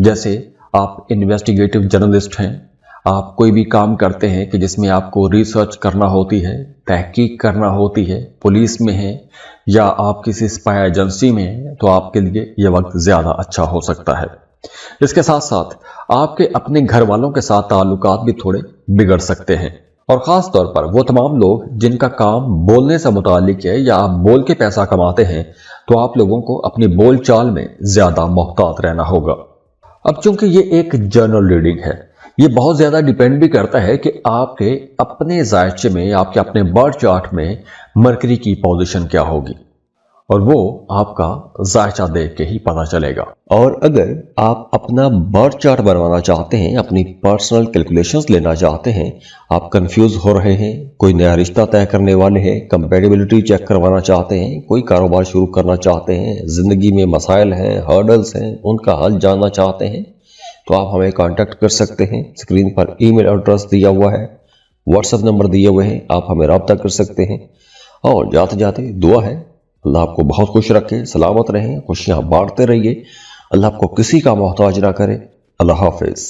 जैसे आप इन्वेस्टिगेटिव जर्नलिस्ट हैं, आप कोई भी काम करते हैं कि जिसमें आपको रिसर्च करना होती है, तहकीक करना होती है, पुलिस में है या आप किसी स्पाई एजेंसी में हैं, तो आपके लिए यह वक्त ज्यादा अच्छा हो सकता है। इसके साथ साथ आपके अपने घर वालों के साथ ताल्लुकात भी थोड़े बिगड़ सकते हैं। और खास तौर पर वो तमाम लोग जिनका काम बोलने से मुतालिक है या आप बोल के पैसा कमाते हैं, तो आप लोगों को अपनी बोल चाल में ज्यादा मोहतात रहना होगा। अब चूंकि ये एक जर्नल रीडिंग है, ये बहुत ज्यादा डिपेंड भी करता है कि आपके अपने जायचे में, आपके अपने बर्थ चार्ट में मरकरी की पोजीशन क्या होगी, और वो आपका जायचा देख के ही पता चलेगा। और अगर आप अपना बर्थ चार्ट बनवाना चाहते हैं, अपनी पर्सनल कैलकुलेशंस लेना चाहते हैं, आप कंफ्यूज हो रहे हैं, कोई नया रिश्ता तय करने वाले हैं, कंपैटिबिलिटी चेक करवाना चाहते हैं, कोई कारोबार शुरू करना चाहते हैं, जिंदगी में मसाइल हैं, हर्डल्स हैं, उनका हल जानना चाहते हैं, तो आप हमें कांटेक्ट कर सकते हैं। स्क्रीन पर ईमेल एड्रेस दिया हुआ है, व्हाट्सएप नंबर दिए हुए हैं, आप हमें रब्ता कर सकते हैं। और जाते जाते दुआ है अल्लाह आपको बहुत खुश रखे, सलामत रहें, खुशियां बांटते रहिए, अल्लाह आपको किसी का मोहताज ना करे। अल्लाह हाफिज।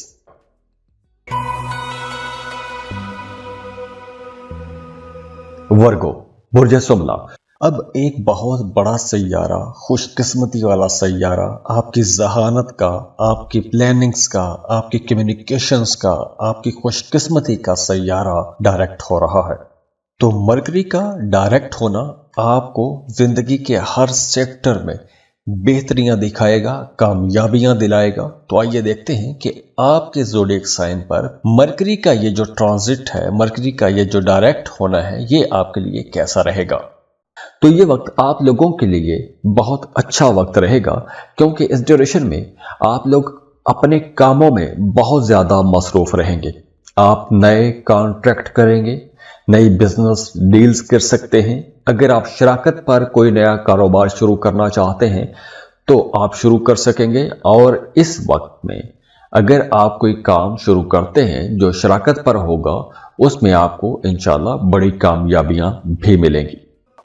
वर्गो, बुर्ज सुमला। अब एक बहुत बड़ा सैयारा, खुशकिस्मती वाला सैयारा, आपकी जहानत का, आपकी प्लानिंग्स का, आपकी कम्युनिकेशंस का, आपकी खुशकिस्मती का सैयारा डायरेक्ट हो रहा है। तो मरकरी का डायरेक्ट होना आपको जिंदगी के हर सेक्टर में बेहतरियां दिखाएगा, कामयाबियां दिलाएगा। तो आइए देखते हैं कि आपके ज़ोडिएक साइन पर मरकरी का ये जो ट्रांजिट है, मरकरी का ये जो डायरेक्ट होना है, ये आपके लिए कैसा रहेगा। तो ये वक्त आप लोगों के लिए बहुत अच्छा वक्त रहेगा, क्योंकि इस ड्यूरेशन में आप लोग अपने कामों में बहुत ज्यादा मसरूफ रहेंगे। आप नए कॉन्ट्रैक्ट करेंगे, नई बिजनेस डील्स कर सकते हैं। अगर आप शराकत पर कोई नया कारोबार शुरू करना चाहते हैं तो आप शुरू कर सकेंगे। और इस वक्त में अगर आप कोई काम शुरू करते हैं जो शराकत पर होगा, उसमें आपको इंशाल्लाह बड़ी कामयाबियां भी मिलेंगी।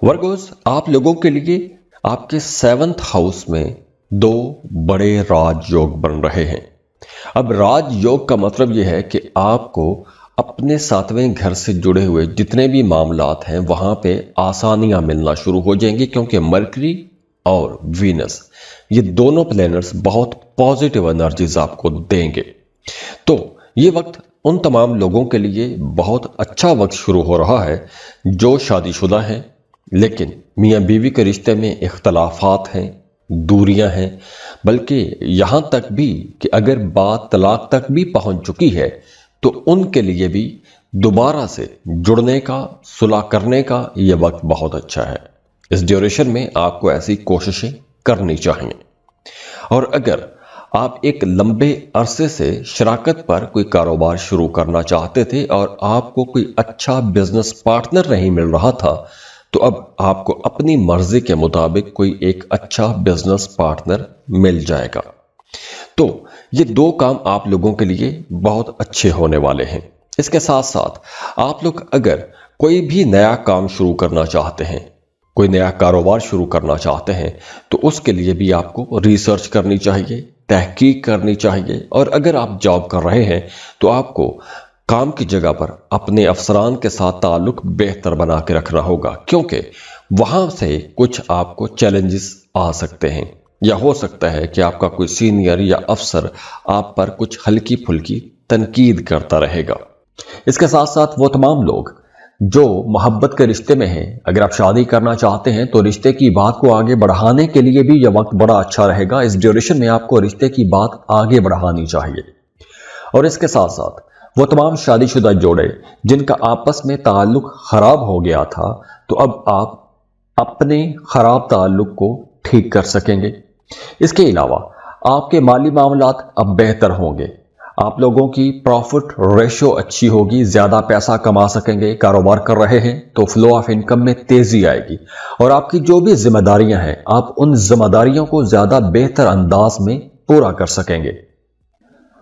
वर्गोस, आप लोगों के लिए आपके 7th हाउस में 2 बड़े राजयोग बन रहे हैं। अब राजयोग का मतलब यह है कि आपको अपने 7वें घर से जुड़े हुए जितने भी मामलात हैं वहां पे आसानियां मिलना शुरू हो जाएंगी, क्योंकि मरकरी और वीनस ये दोनों प्लैनेट्स बहुत पॉजिटिव एनर्जीज आपको देंगे। तो ये वक्त उन तमाम लोगों के लिए बहुत अच्छा वक्त शुरू हो रहा है जो शादीशुदा हैं, लेकिन मियाँ बीवी के रिश्ते में इख्तलाफात हैं, दूरियां हैं, बल्कि यहां तक भी कि अगर बात तलाक तक भी पहुंच चुकी है तो उनके लिए भी दोबारा से जुड़ने का, सुलह करने का यह वक्त बहुत अच्छा है। इस ड्यूरेशन में आपको ऐसी कोशिशें करनी चाहिए। और अगर آپ ایک لمبے عرصے سے شراکت پر کوئی کاروبار شروع کرنا چاہتے تھے اور آپ کو کوئی اچھا بزنس پارٹنر نہیں مل رہا تھا، تو اب آپ کو اپنی مرضی کے مطابق کوئی ایک اچھا بزنس پارٹنر مل جائے گا۔ تو یہ دو کام آپ لوگوں کے لیے بہت اچھے ہونے والے ہیں۔ اس کے ساتھ ساتھ آپ لوگ اگر کوئی بھی نیا کام شروع کرنا چاہتے ہیں، کوئی نیا کاروبار شروع کرنا چاہتے ہیں، تو اس کے لیے بھی آپ کو ریسرچ کرنی چاہیے، تحقیق کرنی چاہیے، اور اگر آپ جاب کر رہے ہیں تو آپ کو کام کی جگہ پر اپنے افسران کے ساتھ تعلق بہتر بنا کے رکھنا ہوگا، کیونکہ وہاں سے کچھ آپ کو چیلنجز آ سکتے ہیں، یا ہو سکتا ہے کہ آپ کا کوئی سینئر یا افسر آپ پر کچھ ہلکی پھلکی تنقید کرتا رہے گا۔ اس کے ساتھ ساتھ وہ تمام لوگ جو محبت کے رشتے میں ہیں، اگر آپ شادی کرنا چاہتے ہیں تو رشتے کی بات کو آگے بڑھانے کے لیے بھی یہ وقت بڑا اچھا رہے گا۔ اس ڈیوریشن میں آپ کو رشتے کی بات آگے بڑھانی چاہیے۔ اور اس کے ساتھ ساتھ وہ تمام شادی شدہ جوڑے جن کا آپس میں تعلق خراب ہو گیا تھا، تو اب آپ اپنے خراب تعلق کو ٹھیک کر سکیں گے۔ اس کے علاوہ آپ کے مالی معاملات اب بہتر ہوں گے، آپ لوگوں کی پروفٹ ریشو اچھی ہوگی، زیادہ پیسہ کما سکیں گے۔ کاروبار کر رہے ہیں تو فلو آف انکم میں تیزی آئے گی، اور آپ کی جو بھی ذمہ داریاں ہیں آپ ان ذمہ داریوں کو زیادہ بہتر انداز میں پورا کر سکیں گے۔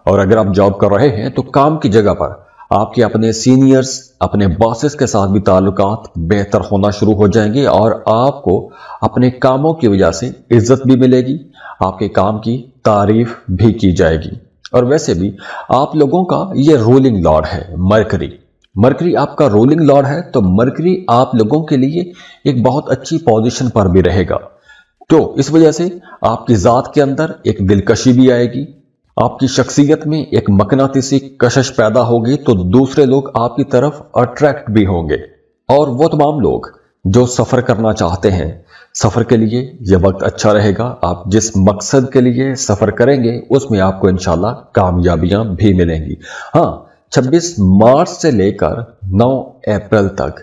اور اگر آپ جاب کر رہے ہیں تو کام کی جگہ پر آپ کے اپنے سینئرز، اپنے باسز کے ساتھ بھی تعلقات بہتر ہونا شروع ہو جائیں گے، اور آپ کو اپنے کاموں کی وجہ سے عزت بھی ملے گی، آپ کے کام کی تعریف بھی کی جائے گی۔ اور ویسے بھی آپ لوگوں کا یہ رولنگ لارڈ ہے مرکری آپ کا رولنگ لارڈ ہے، تو مرکری آپ لوگوں کے لیے ایک بہت اچھی پوزیشن پر بھی رہے گا، تو اس وجہ سے آپ کی ذات کے اندر ایک دلکشی بھی آئے گی، آپ کی شخصیت میں ایک مقناطیسی کشش پیدا ہوگی، تو دوسرے لوگ آپ کی طرف اٹریکٹ بھی ہوں گے۔ اور وہ تمام لوگ جو سفر کرنا چاہتے ہیں، سفر کے لیے یہ وقت اچھا رہے گا۔ آپ جس مقصد کے لیے سفر کریں گے اس میں آپ کو انشاءاللہ کامیابیاں بھی ملیں گی۔ ہاں، 26 مارچ سے لے کر 9 اپریل تک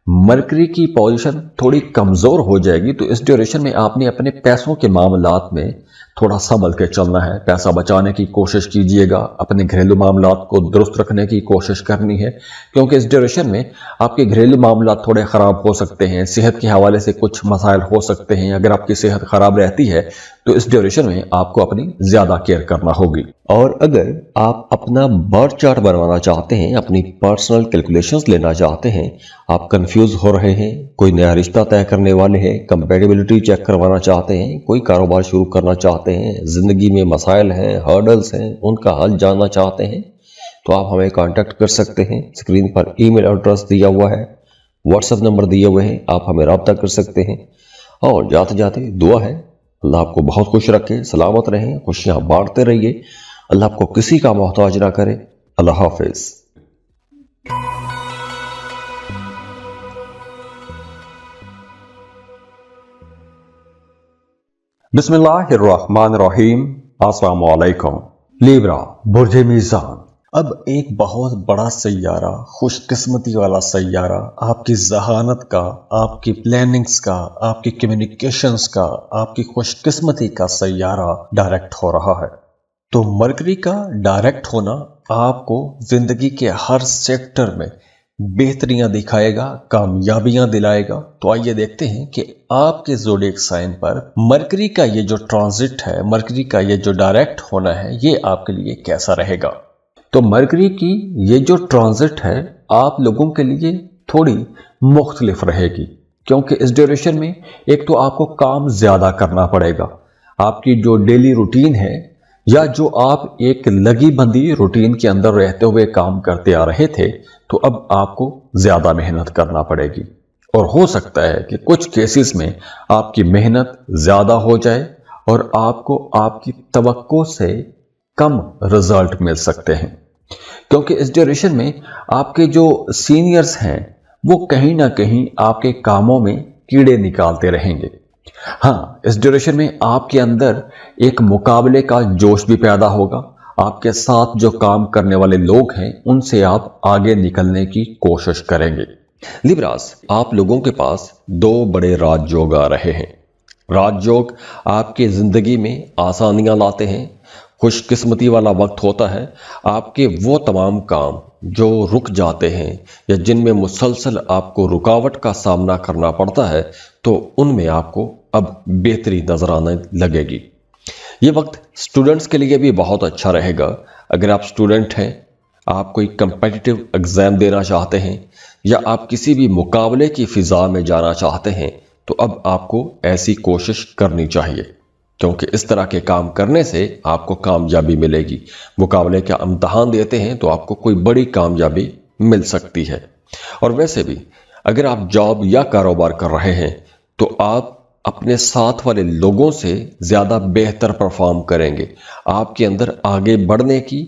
مرکری کی پوزیشن تھوڑی کمزور ہو جائے گی، تو اس ڈیوریشن میں آپ نے اپنے پیسوں کے معاملات میں تھوڑا سنبھل کے چلنا ہے، پیسہ بچانے کی کوشش کیجئے گا، اپنے گھریلو معاملات کو درست رکھنے کی کوشش کرنی ہے، کیونکہ اس ڈیوریشن میں آپ کے گھریلو معاملات تھوڑے خراب ہو سکتے ہیں، صحت کے حوالے سے کچھ مسائل ہو سکتے ہیں۔ اگر آپ کی صحت خراب رہتی ہے تو اس ڈیوریشن میں آپ کو اپنی زیادہ کیئر کرنا ہوگی۔ اور اگر آپ اپنا برتھ چارٹ بنوانا چاہتے ہیں، اپنی پرسنل کیلکولیشنز لینا چاہتے ہیں، آپ کنفیوز ہو رہے ہیں، کوئی نیا رشتہ طے کرنے والے ہیں، کمپیٹیبلٹی چیک کروانا چاہتے ہیں، کوئی کاروبار شروع کرنا چاہتے ہیں، زندگی میں مسائل ہیں، ہرڈلز ہیں، ان کا حل جاننا چاہتے ہیں، تو آپ ہمیں کانٹیکٹ کر سکتے ہیں۔ اسکرین پر ای میل ایڈریس دیا ہوا ہے، واٹس ایپ نمبر دیے ہوئے ہیں، آپ ہمیں رابطہ کر سکتے ہیں۔ اور جاتے جاتے دعا ہے اللہ آپ کو بہت خوش رکھے، سلامت رہیں، خوشیاں بانٹتے رہیے، اللہ آپ کو کسی کا محتاج نہ کرے۔ اللہ حافظ۔ بسم اللہ الرحمن الرحیم۔ السلام علیکم۔ لیبرا، برج میزان، اب ایک بہت بڑا سیارہ، خوش قسمتی والا سیارہ، آپ کی ذہانت کا، آپ کی پلاننگز کا، آپ کی کمیونیکیشنز کا، آپ کی خوش قسمتی کا سیارہ ڈائریکٹ ہو رہا ہے۔ تو مرکری کا ڈائریکٹ ہونا آپ کو زندگی کے ہر سیکٹر میں بہتریاں دکھائے گا، کامیابیاں دلائے گا۔ تو آئیے دیکھتے ہیں کہ آپ کے زوڈیک سائن پر مرکری کا یہ جو ٹرانزٹ ہے، مرکری کا یہ جو ڈائریکٹ ہونا ہے، یہ آپ کے لیے کیسا رہے گا۔ تو مرکری کی یہ جو ٹرانزٹ ہے آپ لوگوں کے لیے تھوڑی مختلف رہے گی، کیونکہ اس ڈیوریشن میں ایک تو آپ کو کام زیادہ کرنا پڑے گا، آپ کی جو ڈیلی روٹین ہے یا جو آپ ایک لگی بندی روٹین کے اندر رہتے ہوئے کام کرتے آ رہے تھے، تو اب آپ کو زیادہ محنت کرنا پڑے گی، اور ہو سکتا ہے کہ کچھ کیسز میں آپ کی محنت زیادہ ہو جائے اور آپ کو آپ کی توقع سے کم رزلٹ مل سکتے ہیں، کیونکہ اس ڈیوریشن میں آپ کے جو سینئرز ہیں وہ کہیں نہ کہیں آپ کے کاموں میں کیڑے نکالتے رہیں گے۔ ہاں، اس ڈیوریشن میں آپ کے اندر ایک مقابلے کا جوش بھی پیدا ہوگا، آپ کے ساتھ جو کام کرنے والے لوگ ہیں ان سے آپ آگے نکلنے کی کوشش کریں گے۔ لیبراس، آپ لوگوں کے پاس دو بڑے راج یوگ آ رہے ہیں۔ راج یوگ آپ کی زندگی میں آسانیاں لاتے ہیں، खुश किस्मती वाला वक्त होता है आपके वो तमाम काम जो रुक जाते हैं या जिनमें मुसलसल आपको रुकावट का सामना करना पड़ता है, तो उनमें आपको अब बेहतरी नजर आने लगेगी। ये वक्त स्टूडेंट्स के लिए भी बहुत अच्छा रहेगा। अगर आप स्टूडेंट हैं, आप कोई कंपेटिटिव एग्जाम देना चाहते हैं या आप किसी भी मुकाबले की फिजा में जाना चाहते हैं, तो अब आपको ऐसी कोशिश करनी चाहिए, क्योंकि इस तरह के काम करने से आपको कामयाबी मिलेगी। मुकाबले का इम्तहान देते हैं तो आपको कोई बड़ी कामयाबी मिल सकती है। और वैसे भी अगर आप जॉब या कारोबार कर रहे हैं तो आप अपने साथ वाले लोगों से ज़्यादा बेहतर परफॉर्म करेंगे। आपके अंदर आगे बढ़ने की,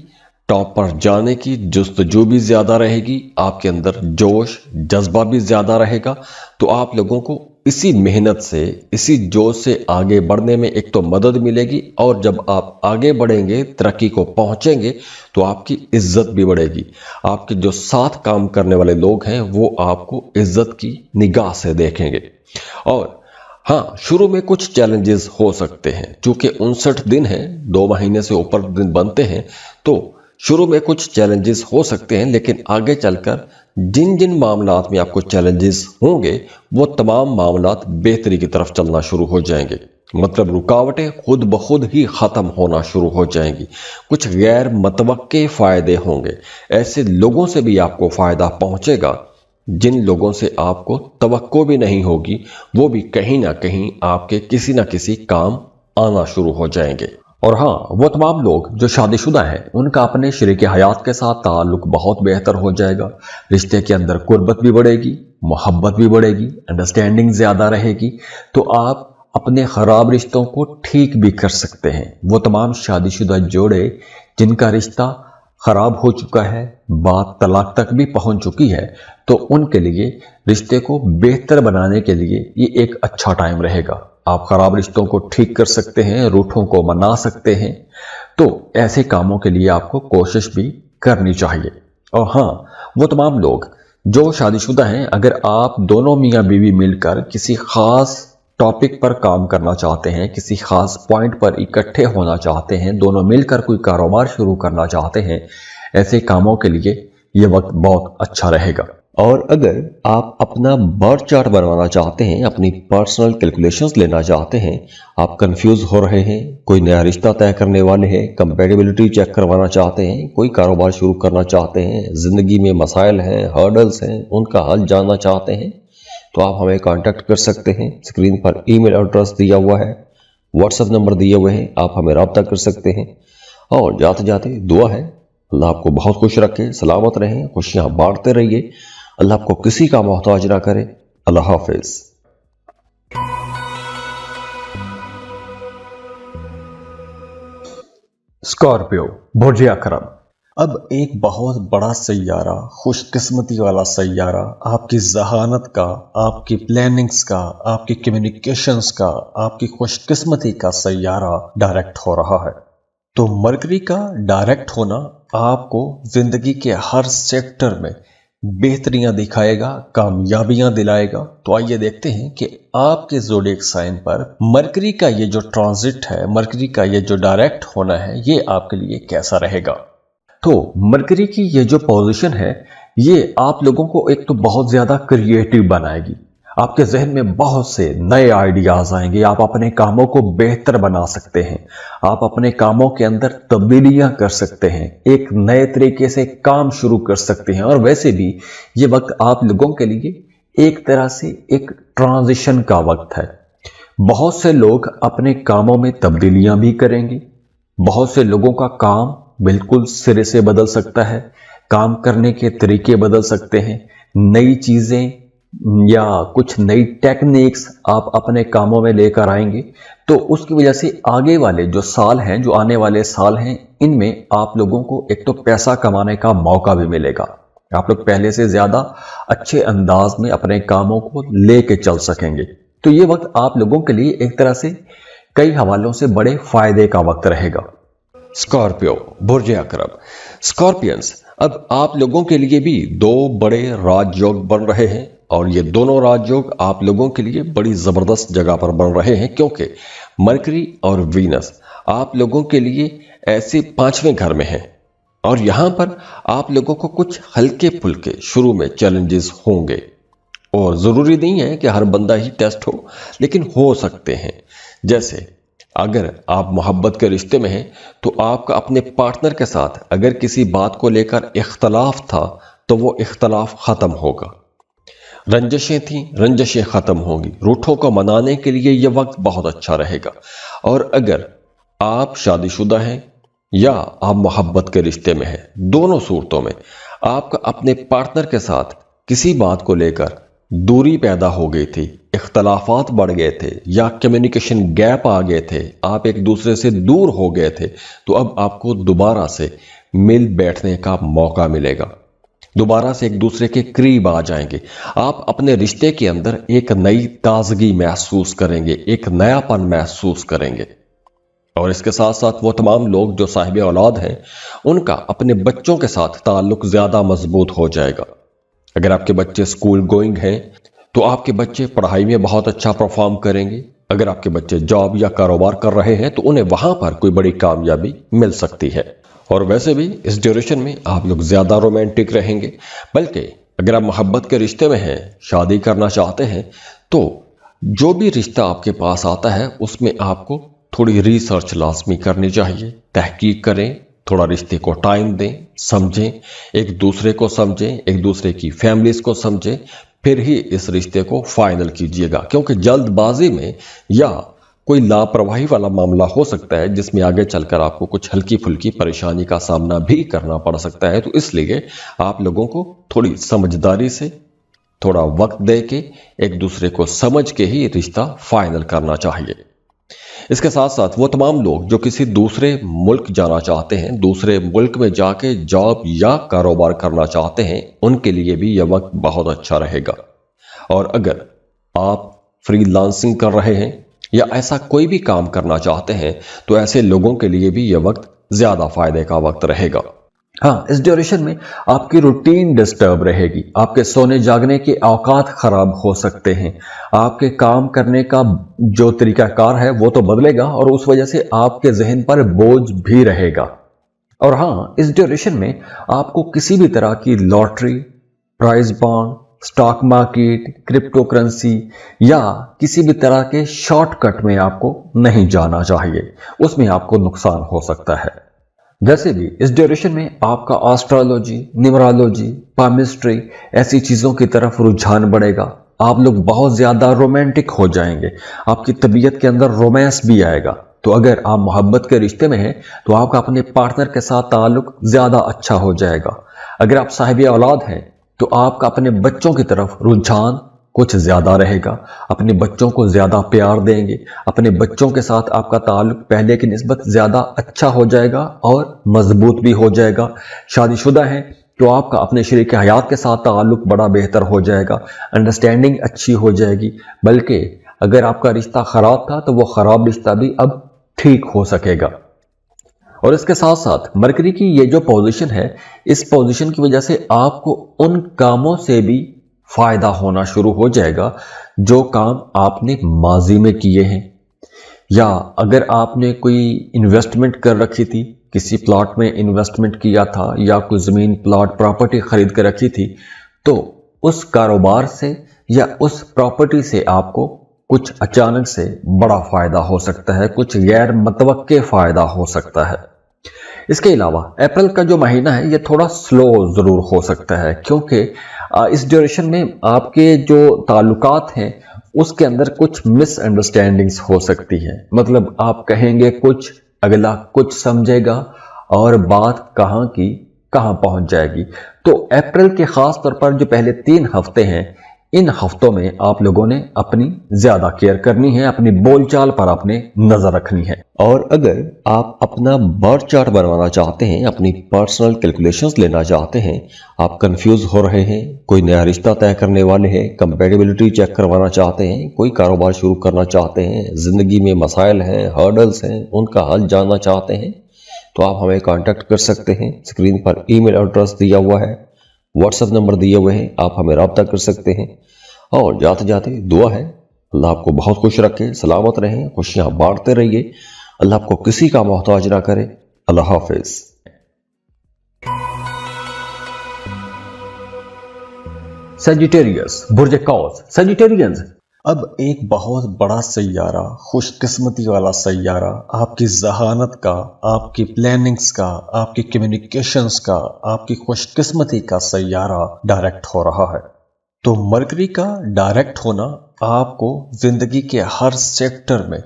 टॉप पर जाने की जुस्तजू भी ज़्यादा रहेगी, आपके अंदर जोश जज्बा भी ज़्यादा रहेगा। तो आप लोगों को इसी मेहनत से, इसी जोश से आगे बढ़ने में एक तो मदद मिलेगी, और जब आप आगे बढ़ेंगे, तरक्की को पहुंचेंगे, तो आपकी इज्जत भी बढ़ेगी। आपके जो साथ काम करने वाले लोग हैं वो आपको इज्जत की निगाह से देखेंगे। और हाँ, शुरू में कुछ चैलेंजेस हो सकते हैं, चूंकि 59 दिन हैं, 2 महीने से ऊपर दिन बनते हैं, तो शुरू में कुछ चैलेंजेस हो सकते हैं, लेकिन आगे चलकर जिन जिन मामलात में आपको चैलेंजेस होंगे वो तमाम मामलात बेहतरी की तरफ चलना शुरू हो जाएंगे। मतलब रुकावटें खुद ब खुद ही ख़त्म होना शुरू हो जाएंगी। कुछ गैर मतवक्के फ़ायदे होंगे, ऐसे लोगों से भी आपको फ़ायदा पहुंचेगा जिन लोगों से आपको तवक्को भी नहीं होगी, वो भी कहीं ना कहीं आपके किसी ना किसी काम आना शुरू हो जाएंगे। और हाँ, वो तमाम लोग जो शादीशुदा हैं उनका अपने शरीक हयात के साथ ताल्लुक बहुत बेहतर हो जाएगा। रिश्ते के अंदर कुर्बत भी बढ़ेगी, मोहब्बत भी बढ़ेगी, अंडरस्टैंडिंग ज़्यादा रहेगी, तो आप अपने ख़राब रिश्तों को ठीक भी कर सकते हैं। वो तमाम शादीशुदा जोड़े जिनका रिश्ता ख़राब हो चुका है, बात तलाक तक भी पहुंच चुकी है, तो उनके लिए रिश्ते को बेहतर बनाने के लिए ये एक अच्छा टाइम रहेगा। आप खराब रिश्तों को ठीक कर सकते हैं, रूठों को मना सकते हैं। तो ऐसे कामों के लिए आपको कोशिश भी करनी चाहिए। और हाँ, वो तमाम लोग जो शादीशुदा हैं, अगर आप दोनों मियाँ बीवी मिलकर किसी खास टॉपिक पर काम करना चाहते हैं, किसी खास पॉइंट पर इकट्ठे होना चाहते हैं, दोनों मिलकर कोई कारोबार शुरू करना चाहते हैं, ऐसे कामों के लिए ये वक्त बहुत अच्छा रहेगा। और अगर आप अपना बर्थ चार्ट बनवाना चाहते हैं, अपनी पर्सनल कैलकुलेशंस लेना चाहते हैं, आप कंफ्यूज हो रहे हैं, कोई नया रिश्ता तय करने वाले हैं, कंपैटिबिलिटी चेक करवाना चाहते हैं, कोई कारोबार शुरू करना चाहते हैं, ज़िंदगी में मसाइल हैं, हर्डल्स हैं, उनका हल जानना चाहते हैं, तो आप हमें कांटेक्ट कर सकते हैं। स्क्रीन पर ईमेल एड्रेस दिया हुआ है, व्हाट्सएप नंबर दिए हुए हैं, आप हमें रब्ता कर सकते हैं। और जाते जाते दुआ है, अल्लाह आपको बहुत खुश रखे, सलामत रहें, खुशियाँ बांटते रहिए, अल्लाह आपको किसी का मोहताज ना करे। अल्लाह हाफिज। स्कॉर्पियो, बुर्ज अकरम। अब एक बहुत बड़ा सैयारा, खुशकिस्मती वाला सैयारा, आपकी जहानत का, आपकी प्लानिंग्स का, आपकी कम्युनिकेशंस का, आपकी खुशकिस्मती का सैयारा डायरेक्ट हो रहा है। तो मरकरी का डायरेक्ट होना आपको जिंदगी के हर सेक्टर में बेहतरियां दिखाएगा, कामयाबियां दिलाएगा। तो आइए देखते हैं कि आपके ज़ोडिएक साइन पर मरकरी का ये जो ट्रांजिट है, मरकरी का ये जो डायरेक्ट होना है, ये आपके लिए कैसा रहेगा। तो मरकरी की ये जो पोजीशन है, ये आप लोगों को एक तो बहुत ज़्यादा क्रिएटिव बनाएगी। आपके जहन में बहुत से नए आइडियाज़ आएंगे, आप अपने कामों को बेहतर बना सकते हैं, आप अपने कामों के अंदर तब्दीलियां कर सकते हैं, एक नए तरीके से काम शुरू कर सकते हैं। और वैसे भी ये वक्त आप लोगों के लिए एक तरह से एक ट्रांजिशन का वक्त है। बहुत से लोग अपने कामों में तब्दीलियां भी करेंगे, बहुत से लोगों का काम बिल्कुल सिरे से बदल सकता है, काम करने के तरीके बदल सकते हैं, नई चीज़ें या कुछ नई टेक्निक्स आप अपने कामों में लेकर आएंगे। तो उसकी वजह से आगे वाले जो साल हैं, जो आने वाले साल हैं, इनमें आप लोगों को एक तो पैसा कमाने का मौका भी मिलेगा। आप लोग पहले से ज़्यादा अच्छे अंदाज में अपने कामों को लेके चल सकेंगे। तो ये वक्त आप लोगों के लिए एक तरह से कई हवालों से बड़े फायदे का वक्त रहेगा। स्कॉर्पियो, बुर्ज अकरम। स्कॉर्पियंस, अब आप लोगों के लिए भी 2 बड़े राजयोग बन रहे हैं, और ये दोनों राजयोग आप लोगों के लिए बड़ी ज़बरदस्त जगह पर बन रहे हैं, क्योंकि मरकरी और वीनस आप लोगों के लिए ऐसे 5वें घर में हैं और यहाँ पर आप लोगों को कुछ हल्के फुल्के शुरू में चैलेंजेस होंगे और ज़रूरी नहीं है कि हर बंदा ही टेस्ट हो, लेकिन हो सकते हैं। जैसे अगर आप मोहब्बत के रिश्ते में हैं तो आपका अपने पार्टनर के साथ अगर किसी बात को लेकर इख्तलाफ था तो वो इख्तलाफ ख़त्म होगा। रंजशें थीं, रंजशें ख़त्म होंगी। रूठों को मनाने के लिए ये वक्त बहुत अच्छा रहेगा। और अगर आप शादीशुदा हैं या आप मोहब्बत के रिश्ते में हैं, दोनों सूरतों में आपका अपने पार्टनर के साथ किसी बात को लेकर दूरी पैदा हो गई थी, इख्तलाफात बढ़ गए थे या कम्युनिकेशन गैप आ गए थे, आप एक दूसरे से दूर हो गए थे, तो अब आपको दोबारा से मिल बैठने का मौका मिलेगा। दोबारा से एक दूसरे के करीब आ जाएंगे। आप अपने रिश्ते के अंदर एक नई ताजगी महसूस करेंगे, एक नयापन महसूस करेंगे। और इसके साथ साथ वो तमाम लोग जो साहिब औलाद हैं, उनका अपने बच्चों के साथ ताल्लुक ज़्यादा मजबूत हो जाएगा। अगर आपके बच्चे स्कूल गोइंग हैं तो आपके बच्चे पढ़ाई में बहुत अच्छा परफॉर्म करेंगे। अगर आपके बच्चे जॉब या कारोबार कर रहे हैं तो उन्हें वहां पर कोई बड़ी कामयाबी मिल सकती है। और वैसे भी इस ड्यूरेशन में आप लोग ज़्यादा रोमांटिक रहेंगे। बल्कि अगर आप मोहब्बत के रिश्ते में हैं, शादी करना चाहते हैं, तो जो भी रिश्ता आपके पास आता है उसमें आपको थोड़ी रिसर्च लाजमी करनी चाहिए। तहकीक करें, थोड़ा रिश्ते को टाइम दें, समझें, एक दूसरे को समझें, एक दूसरे की फैमिलीज को समझें, फिर ही इस रिश्ते को फाइनल कीजिएगा। क्योंकि जल्दबाजी में या कोई लापरवाही वाला मामला हो सकता है जिसमें आगे चलकर आपको कुछ हल्की फुल्की परेशानी का सामना भी करना पड़ सकता है। तो इसलिए आप लोगों को थोड़ी समझदारी से, थोड़ा वक्त दे के, एक दूसरे को समझ के ही रिश्ता फाइनल करना चाहिए। इसके साथ साथ वो तमाम लोग जो किसी दूसरे मुल्क जाना चाहते हैं, दूसरे मुल्क में जाके जॉब या कारोबार करना चाहते हैं, उनके लिए भी यह वक्त बहुत अच्छा रहेगा। और अगर आप फ्रीलांसिंग कर रहे हैं या ऐसा कोई भी काम करना चाहते हैं तो ऐसे लोगों के लिए भी यह वक्त ज़्यादा फायदे का वक्त रहेगा। हाँ, इस ड्यूरेशन में आपकी रूटीन डिस्टर्ब रहेगी, आपके सोने जागने के औकात खराब हो सकते हैं, आपके काम करने का जो तरीकाकार है वो तो बदलेगा और उस वजह से आपके जहन पर बोझ भी रहेगा। और हाँ, इस ड्यूरेशन में आपको किसी भी तरह की lottery, prize bond, stock market, crypto currency या किसी भी तरह के शॉर्टकट में आपको नहीं जाना चाहिए, उसमें आपको नुकसान हो सकता है। वैसे भी इस ड्यूरेशन में आपका एस्ट्रोलॉजी, न्यूमरोलॉजी, पामिस्ट्री ऐसी चीज़ों की तरफ रुझान बढ़ेगा। आप लोग बहुत ज़्यादा रोमांटिक हो जाएंगे, आपकी तबीयत के अंदर रोमांस भी आएगा। तो अगर आप मोहब्बत के रिश्ते में हैं तो आपका अपने पार्टनर के साथ ताल्लुक ज़्यादा अच्छा हो जाएगा। अगर आप साहिब औलाद हैं तो आपका अपने बच्चों की तरफ रुझान कुछ ज़्यादा रहेगा, अपने बच्चों को ज़्यादा प्यार देंगे, अपने बच्चों के साथ आपका ताल्लुक पहले की निस्बत ज़्यादा अच्छा हो जाएगा और मजबूत भी हो जाएगा। शादीशुदा हैं तो आपका अपने शरीक हयात के साथ ताल्लुक बड़ा बेहतर हो जाएगा, अंडरस्टैंडिंग अच्छी हो जाएगी। बल्कि अगर आपका रिश्ता ख़राब था तो वो ख़राब रिश्ता भी अब ठीक हो सकेगा। और इसके साथ साथ मरकरी की ये जो पोजीशन है, इस पोजीशन की वजह से आपको उन कामों से भी फायदा होना शुरू हो जाएगा जो काम आपने माजी में किए हैं। या अगर आपने कोई इन्वेस्टमेंट कर रखी थी, किसी प्लॉट में इन्वेस्टमेंट किया था या कोई ज़मीन, प्लॉट, प्रॉपर्टी खरीद कर रखी थी, तो उस कारोबार से या उस प्रॉपर्टी से आपको कुछ अचानक से बड़ा फायदा हो सकता है, कुछ गैर मुतवक्के फायदा हो सकता है। इसके अलावा अप्रैल का जो महीना है ये थोड़ा स्लो ज़रूर हो सकता है, क्योंकि इस ड्यूरेशन में आपके जो ताल्लुकात हैं उसके अंदर कुछ मिसअंडरस्टैंडिंग्स हो सकती है। मतलब आप कहेंगे कुछ, अगला कुछ समझेगा और बात कहाँ की कहाँ पहुंच जाएगी। तो अप्रैल के खास तौर पर जो पहले 3 हफ्ते हैं, इन हफ्तों में आप लोगों ने अपनी ज्यादा केयर करनी है, अपनी बोलचाल पर आपने नजर रखनी है। और अगर आप अपना बर्थ चार्ट बनवाना चाहते हैं, अपनी पर्सनल कैलकुलेशंस लेना चाहते हैं, आप कंफ्यूज हो रहे हैं, कोई नया रिश्ता तय करने वाले हैं, कंपैटिबिलिटी चेक करवाना चाहते हैं, कोई कारोबार शुरू करना चाहते हैं, जिंदगी में मसाइल हैं, हर्डल्स हैं, उनका हल जानना चाहते हैं, तो आप हमें कांटेक्ट कर सकते हैं। स्क्रीन पर ईमेल एड्रेस दिया हुआ है, व्हाट्सएप नंबर दिए हुए हैं, आप हमें रब्ता कर सकते हैं। और जाते जाते दुआ है, अल्लाह आपको बहुत खुश रखे, सलामत रहें, खुशियां बांटते रहिए, अल्लाह आपको किसी का मोहताज ना करे। अल्लाह हाफिज। सेजिटेरियस, बुर्ज कौस, सेजिटेरियंस। अब एक बहुत बड़ा सैयारा, खुशकिस्मती वाला सैयारा, आपकी जहानत का, आपकी प्लानिंग्स का, आपकी कम्युनिकेशंस का, आपकी खुशकिस्मती का सैयारा डायरेक्ट हो रहा है। तो मरकरी का डायरेक्ट होना आपको जिंदगी के हर सेक्टर में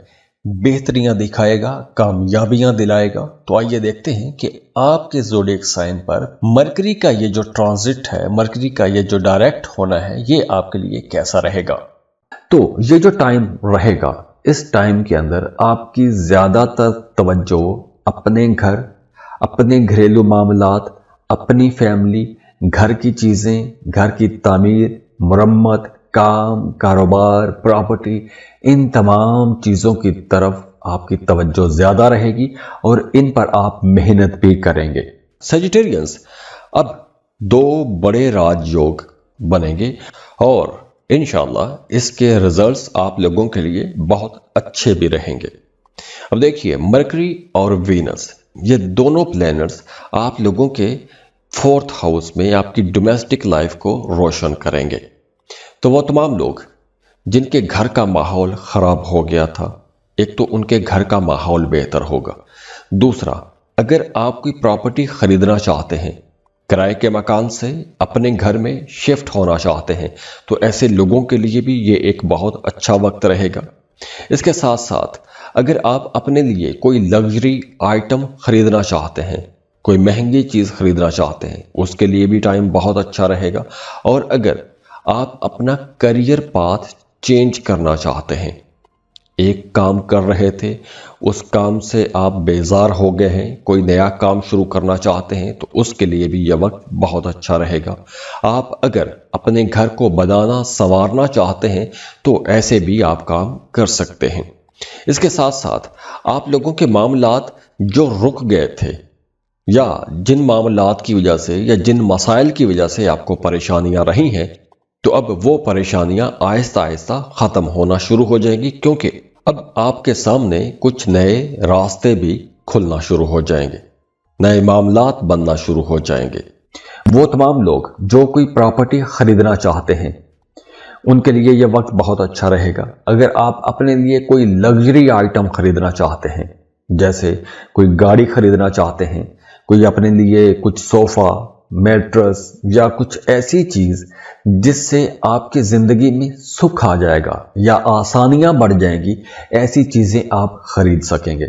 बेहतरियां दिखाएगा, कामयाबियां दिलाएगा। तो आइए देखते हैं कि आपके ज़ोडिएक साइन पर मरकरी का ये जो ट्रांजिट है, मरकरी का ये जो डायरेक्ट होना है, ये आपके लिए कैसा रहेगा। तो ये जो टाइम रहेगा, इस टाइम के अंदर आपकी ज्यादातर तवज्जो अपने घर, अपने घरेलू मामलात, अपनी फैमिली, घर की चीजें, घर की तामीर, मरम्मत, काम, कारोबार, प्रॉपर्टी, इन तमाम चीजों की तरफ आपकी तवज्जो ज्यादा रहेगी और इन पर आप मेहनत भी करेंगे। सेजिटेरियंस, अब 2 बड़े राजयोग बनेंगे और इंशाल्लाह इसके रिजल्ट्स आप लोगों के लिए बहुत अच्छे भी रहेंगे। अब देखिए, मरकरी और वीनस, ये दोनों प्लैनेट्स आप लोगों के 4th हाउस में आपकी डोमेस्टिक लाइफ को रोशन करेंगे। तो वो तमाम लोग जिनके घर का माहौल खराब हो गया था, एक तो उनके घर का माहौल बेहतर होगा। दूसरा, अगर आप कोई प्रॉपर्टी खरीदना चाहते हैं, किराए के मकान से अपने घर में शिफ्ट होना चाहते हैं, तो ऐसे लोगों के लिए भी ये एक बहुत अच्छा वक्त रहेगा। इसके साथ साथ अगर आप अपने लिए कोई लग्जरी आइटम खरीदना चाहते हैं, कोई महंगी चीज़ खरीदना चाहते हैं, उसके लिए भी टाइम बहुत अच्छा रहेगा। और अगर आप अपना करियर पाथ चेंज करना चाहते हैं, एक काम कर रहे थे, उस काम से आप बेजार हो गए हैं, कोई नया काम शुरू करना चाहते हैं, तो उसके लिए भी यह वक्त बहुत अच्छा रहेगा। आप अगर अपने घर को बनाना संवारना चाहते हैं, तो ऐसे भी आप काम कर सकते हैं। इसके साथ साथ आप लोगों के मामलात जो रुक गए थे, या जिन मामलात की वजह से या जिन मसाइल की वजह से आपको परेशानियां रही हैं, तो अब वो परेशानियां आहिस्ता आहिस्ता ख़त्म होना शुरू हो जाएंगी, क्योंकि अब आपके सामने कुछ नए रास्ते भी खुलना शुरू हो जाएंगे, नए मामलात बनना शुरू हो जाएंगे। वो तमाम लोग जो कोई प्रॉपर्टी खरीदना चाहते हैं, उनके लिए यह वक्त बहुत अच्छा रहेगा। अगर आप अपने लिए कोई लग्जरी आइटम खरीदना चाहते हैं, जैसे कोई गाड़ी खरीदना चाहते हैं, कोई अपने लिए कुछ सोफ़ा, मैट्रेस या कुछ ऐसी चीज़ जिससे आपकी ज़िंदगी में सुख आ जाएगा या आसानियां बढ़ जाएंगी, ऐसी चीज़ें आप खरीद सकेंगे।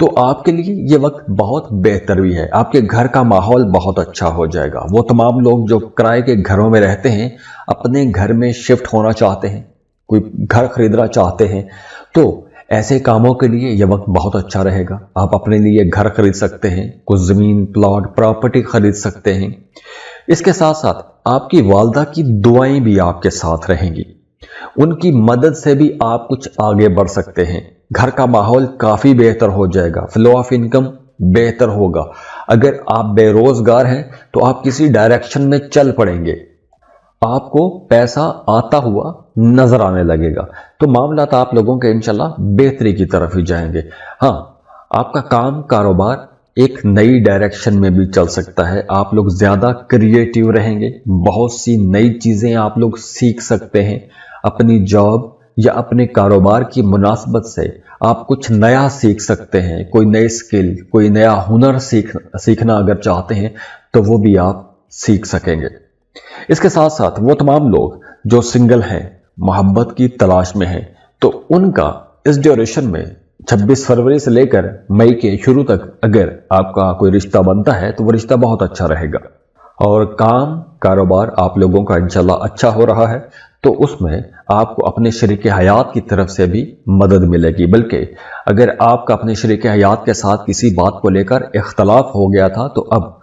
तो आपके लिए ये वक्त बहुत बेहतर भी है, आपके घर का माहौल बहुत अच्छा हो जाएगा। वो तमाम लोग जो किराए के घरों में रहते हैं, अपने घर में शिफ्ट होना चाहते हैं, कोई घर खरीदना चाहते हैं, तो ऐसे कामों के लिए यह वक्त बहुत अच्छा रहेगा। आप अपने लिए घर खरीद सकते हैं, कुछ ज़मीन, प्लॉट, प्रॉपर्टी खरीद सकते हैं। इसके साथ साथ आपकी वालदा की दुआएं भी आपके साथ रहेंगी, उनकी मदद से भी आप कुछ आगे बढ़ सकते हैं। घर का माहौल काफ़ी बेहतर हो जाएगा, फ्लो ऑफ इनकम बेहतर होगा। अगर आप बेरोजगार हैं तो आप किसी डायरेक्शन में चल पड़ेंगे, आपको पैसा आता हुआ नजर आने लगेगा। तो मामला तो आप लोगों के इंशाल्लाह बेहतरी की तरफ ही जाएंगे। हाँ, आपका काम कारोबार एक नई डायरेक्शन में भी चल सकता है। आप लोग ज़्यादा क्रिएटिव रहेंगे, बहुत सी नई चीज़ें आप लोग सीख सकते हैं। अपनी जॉब या अपने कारोबार की मुनासबत से आप कुछ नया सीख सकते हैं, कोई नई स्किल, कोई नया हुनर सीखना अगर चाहते हैं तो वो भी आप सीख सकेंगे। इसके साथ साथ वो तमाम लोग जो सिंगल हैं, मोहब्बत की तलाश में हैं, तो उनका इस ड्यूरेशन में 26 फरवरी से लेकर मई के शुरू तक अगर आपका कोई रिश्ता बनता है तो वो रिश्ता बहुत अच्छा रहेगा। और काम कारोबार आप लोगों का इंशाल्लाह अच्छा हो रहा है, तो उसमें आपको अपने शरीक हयात की तरफ से भी मदद मिलेगी। बल्कि अगर आपका अपने शरीक हयात के साथ किसी बात को लेकर इख्तलाफ हो गया था, तो अब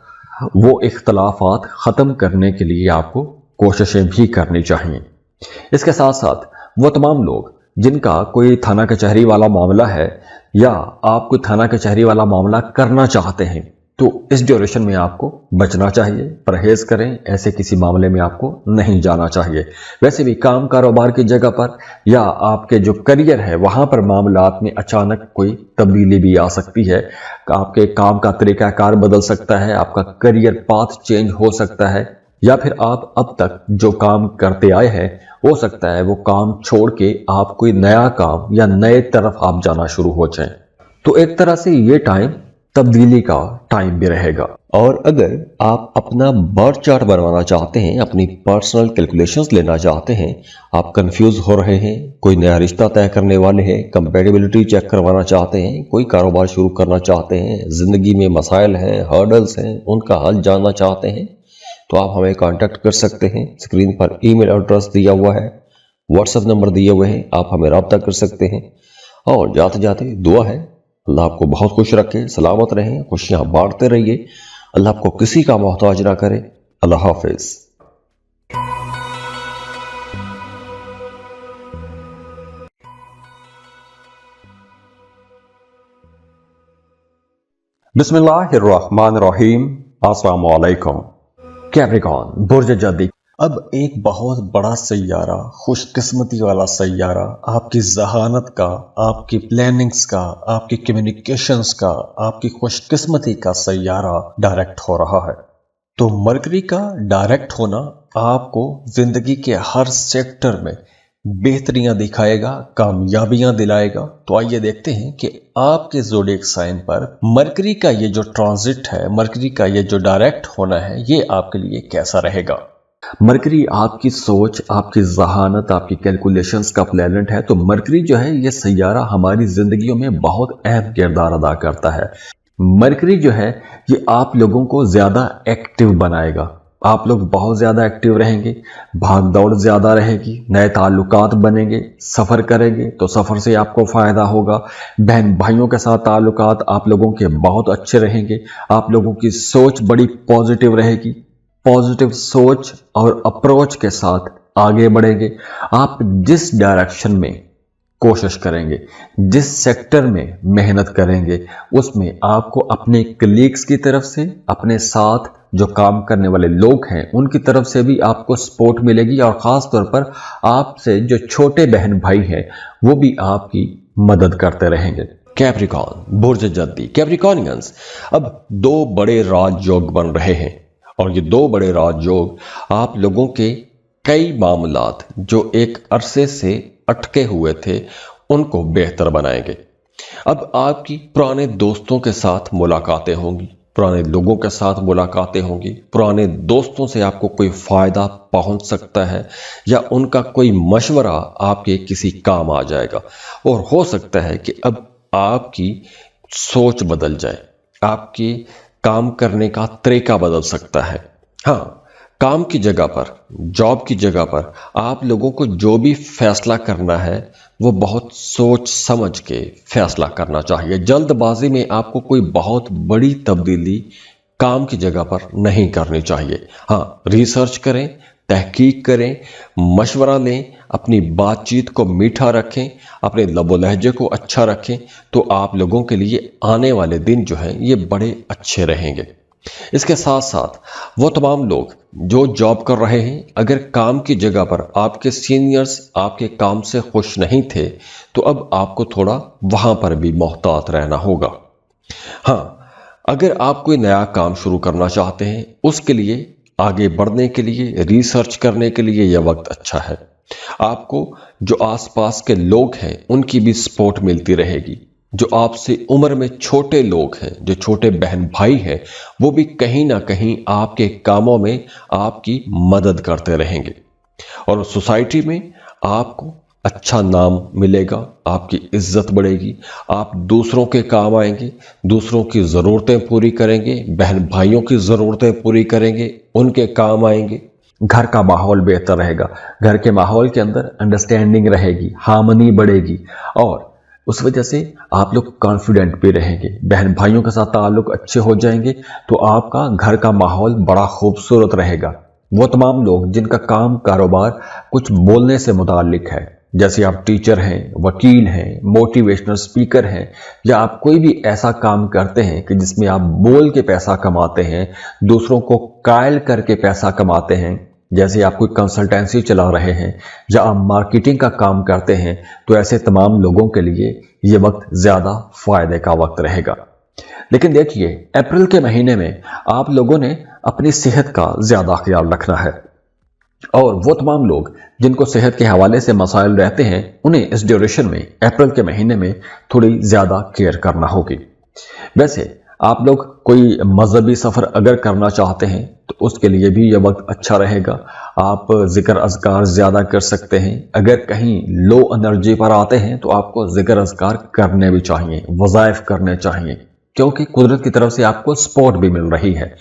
वो इख्तलाफात ख़त्म करने के लिए आपको कोशिशें भी करनी चाहिए। इसके साथ साथ वो तमाम लोग जिनका कोई थाना कचहरी वाला मामला है, या आप कोई थाना कचहरी वाला मामला करना चाहते हैं, तो इस ड्यूरेशन में आपको बचना चाहिए, परहेज करें, ऐसे किसी मामले में आपको नहीं जाना चाहिए। वैसे भी काम कारोबार की जगह पर या आपके जो करियर है वहां पर मामलात में अचानक कोई तब्दीली भी आ सकती है। आपके काम का तरीकाकार बदल सकता है, आपका करियर पाथ चेंज हो सकता है, या फिर आप अब तक जो काम करते आए हैं हो सकता है वो काम छोड़ के आप कोई नया काम या नए तरफ आप जाना शुरू हो जाएं। तो एक तरह से ये टाइम तब्दीली का टाइम भी रहेगा। और अगर आप अपना बर्थ चार्ट बनवाना चाहते हैं, अपनी पर्सनल कैलकुलेशंस लेना चाहते हैं, आप कंफ्यूज हो रहे हैं, कोई नया रिश्ता तय करने वाले हैं, कंपैटिबिलिटी चेक करवाना चाहते हैं, कोई कारोबार शुरू करना चाहते हैं, जिंदगी में मसाइल हैं, हर्डल्स हैं, उनका हल जानना चाहते हैं, तो आप हमें कांटेक्ट कर सकते हैं। स्क्रीन पर ईमेल एड्रेस दिया हुआ है, व्हाट्सएप नंबर दिए हुए हैं, आप हमें रब्ता कर सकते हैं। और जाते जाते दुआ है अल्लाह आपको बहुत खुश रखे, सलामत रहें, खुशियां बांटते रहिए, अल्लाह आपको किसी का मोहताज ना करे। अल्लाह हाफिज। बिस्मिल्लाहिर्रहमानिर्रहीम। अस्सलामु अलैकुम। कैप्रिकॉर्न, बुर्ज जदी। अब एक बहुत बड़ा सैयारा, खुशकिस्मती वाला सैयारा, आपकी जहानत का, आपकी प्लानिंग्स का, आपकी कम्युनिकेशंस का, आपकी खुशकिस्मती का सैयारा डायरेक्ट हो रहा है। तो मरकरी का डायरेक्ट होना आपको जिंदगी के हर सेक्टर में बेहतरियां दिखाएगा, कामयाबियां दिलाएगा। तो आइए देखते हैं कि आपके ज़ोडिएक साइन पर मरकरी का ये जो ट्रांजिट है, मरकरी का ये जो डायरेक्ट होना है, ये आपके लिए कैसा रहेगा। मरकरी आपकी सोच, आपकी जहानत, आपकी कैलकुलेशंस का प्लैनेट है। तो मरकरी जो है ये सैयारा हमारी जिंदगियों में बहुत अहम किरदार अदा करता है। मरकरी जो है ये आप लोगों को ज्यादा एक्टिव बनाएगा, आप लोग बहुत ज्यादा एक्टिव रहेंगे, भाग दौड़ ज्यादा रहेगी, नए ताल्लुकात बनेंगे, सफर करेंगे तो सफर से आपको फायदा होगा। बहन भाइयों के साथ ताल्लुकात आप लोगों के बहुत अच्छे रहेंगे, आप लोगों की सोच बड़ी पॉजिटिव रहेगी, पॉजिटिव सोच और अप्रोच के साथ आगे बढ़ेंगे। आप जिस डायरेक्शन में कोशिश करेंगे, जिस सेक्टर में मेहनत करेंगे, उसमें आपको अपने कलीग्स की तरफ से, अपने साथ जो काम करने वाले लोग हैं उनकी तरफ से भी आपको सपोर्ट मिलेगी। और खास तौर पर आपसे जो छोटे बहन भाई हैं वो भी आपकी मदद करते रहेंगे। कैप्रिकॉर्न, बुर्ज जद्दी। कैप्रिकॉर्नियंस, अब दो बड़े राजयोग बन रहे हैं और ये दो बड़े राजयोग आप लोगों के कई मामलात जो एक अरसे से अटके हुए थे उनको बेहतर बनाएंगे। अब आपकी पुराने दोस्तों के साथ मुलाकातें होंगी, पुराने लोगों के साथ मुलाकातें होंगी, पुराने दोस्तों से आपको कोई फायदा पहुंच सकता है या उनका कोई मशवरा आपके किसी काम आ जाएगा। और हो सकता है कि अब आपकी सोच बदल जाए, आपकी काम करने का तरीका बदल सकता है। हाँ, काम की जगह पर, जॉब की जगह पर आप लोगों को जो भी फैसला करना है वो बहुत सोच समझ के फैसला करना चाहिए। जल्दबाजी में आपको कोई बहुत बड़ी तब्दीली काम की जगह पर नहीं करनी चाहिए। हाँ, रिसर्च करें, तहकीक करें, मशवरा लें, अपनी बातचीत को मीठा रखें, अपने लबो लहजे को अच्छा रखें, तो आप लोगों के लिए आने वाले दिन जो है ये बड़े अच्छे रहेंगे। इसके साथ साथ वो तमाम लोग जो जॉब कर रहे हैं, अगर काम की जगह पर आपके सीनियर्स आपके काम से खुश नहीं थे तो अब आपको थोड़ा वहां पर भी मोहतात रहना होगा। हाँ, अगर आप कोई नया काम शुरू करना चाहते हैं, उसके लिए आगे बढ़ने के लिए, रिसर्च करने के लिए यह वक्त अच्छा है। आपको जो आसपास के लोग हैं उनकी भी सपोर्ट मिलती रहेगी। जो आपसे उम्र में छोटे लोग हैं, जो छोटे बहन भाई हैं, वो भी कहीं ना कहीं आपके कामों में आपकी मदद करते रहेंगे और सोसाइटी में आपको अच्छा नाम मिलेगा, आपकी इज्जत बढ़ेगी, आप दूसरों के काम आएंगे, दूसरों की ज़रूरतें पूरी करेंगे, बहन भाइयों की ज़रूरतें पूरी करेंगे, उनके काम आएंगे। घर का माहौल बेहतर रहेगा, घर के माहौल के अंदर अंडरस्टैंडिंग रहेगी, हार्मनी बढ़ेगी और उस वजह से आप लोग कॉन्फिडेंट भी रहेंगे, बहन भाइयों के साथ ताल्लुक अच्छे हो जाएंगे तो आपका घर का माहौल बड़ा खूबसूरत रहेगा। वो तमाम लोग जिनका काम कारोबार कुछ बोलने से मुताल्लिक है, जैसे आप टीचर हैं, वकील हैं, मोटिवेशनल स्पीकर हैं, या आप कोई भी ऐसा काम करते हैं कि जिसमें आप बोल के पैसा कमाते हैं, दूसरों को कायल करके पैसा कमाते हैं, जैसे आप कोई कंसल्टेंसी चला रहे हैं या आप मार्केटिंग का काम करते हैं, तो ऐसे तमाम लोगों के लिए ये वक्त ज़्यादा फायदे का वक्त रहेगा। लेकिन देखिए, अप्रैल के महीने में आप लोगों ने अपनी सेहत का ज़्यादा ख्याल रखना है, और वो तमाम लोग जिनको सेहत के हवाले से मसाइल रहते हैं, उन्हें इस ड्यूरेशन में, अप्रैल के महीने में थोड़ी ज़्यादा केयर करना होगी। वैसे आप लोग कोई मजहबी सफ़र अगर करना चाहते हैं तो उसके लिए भी यह वक्त अच्छा रहेगा। आप जिक्र अज़कार ज़्यादा कर सकते हैं। अगर कहीं लो एनर्जी पर आते हैं तो आपको जिक्र अज़कार करने भी चाहिए, वज़ाइफ करने चाहिए, क्योंकि कुदरत की तरफ से आपको सपोर्ट भी मिल रही है।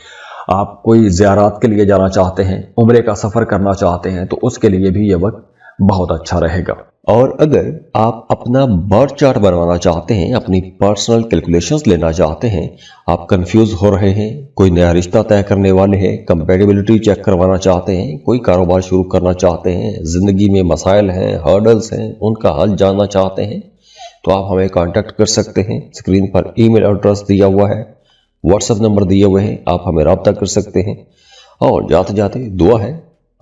आप कोई ज़ियारत के लिए जाना चाहते हैं, उम्रे का सफ़र करना चाहते हैं, तो उसके लिए भी यह वक्त बहुत अच्छा रहेगा। और अगर आप अपना बर्थ चार्ट बनवाना चाहते हैं, अपनी पर्सनल कैलकुलेशंस लेना चाहते हैं, आप कंफ्यूज हो रहे हैं, कोई नया रिश्ता तय करने वाले हैं, कंपैटिबिलिटी चेक करवाना चाहते हैं, कोई कारोबार शुरू करना चाहते हैं, ज़िंदगी में मसाइल हैं, हर्डल्स हैं, उनका हल जानना चाहते हैं, तो आप हमें कांटेक्ट कर सकते हैं। स्क्रीन पर ईमेल एड्रेस दिया हुआ है, व्हाट्सएप नंबर दिए हुए हैं, आप हमें रब्ता कर सकते हैं। और जाते जाते दुआ है,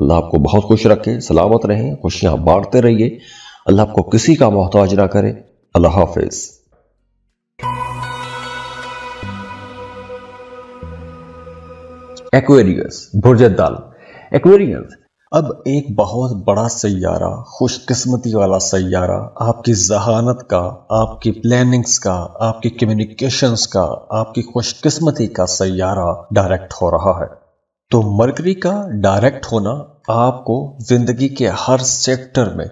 अल्लाह आपको बहुत खुश रखे, सलामत रहें, खुशियां बांटते रहिए, अल्लाह आपको किसी का मोहताज ना करे। अल्लाह हाफिज। एक्वेरियस, बुर्ज दल। एक्वेरियस अब एक बहुत बड़ा सैयारा, खुशकिस्मती वाला सैयारा, आपकी जहानत का, आपकी प्लानिंग्स का, आपकी कम्युनिकेशंस का, आपकी खुशकिस्मती का सैयारा डायरेक्ट हो रहा है। तो मरकरी का डायरेक्ट होना आपको जिंदगी के हर सेक्टर में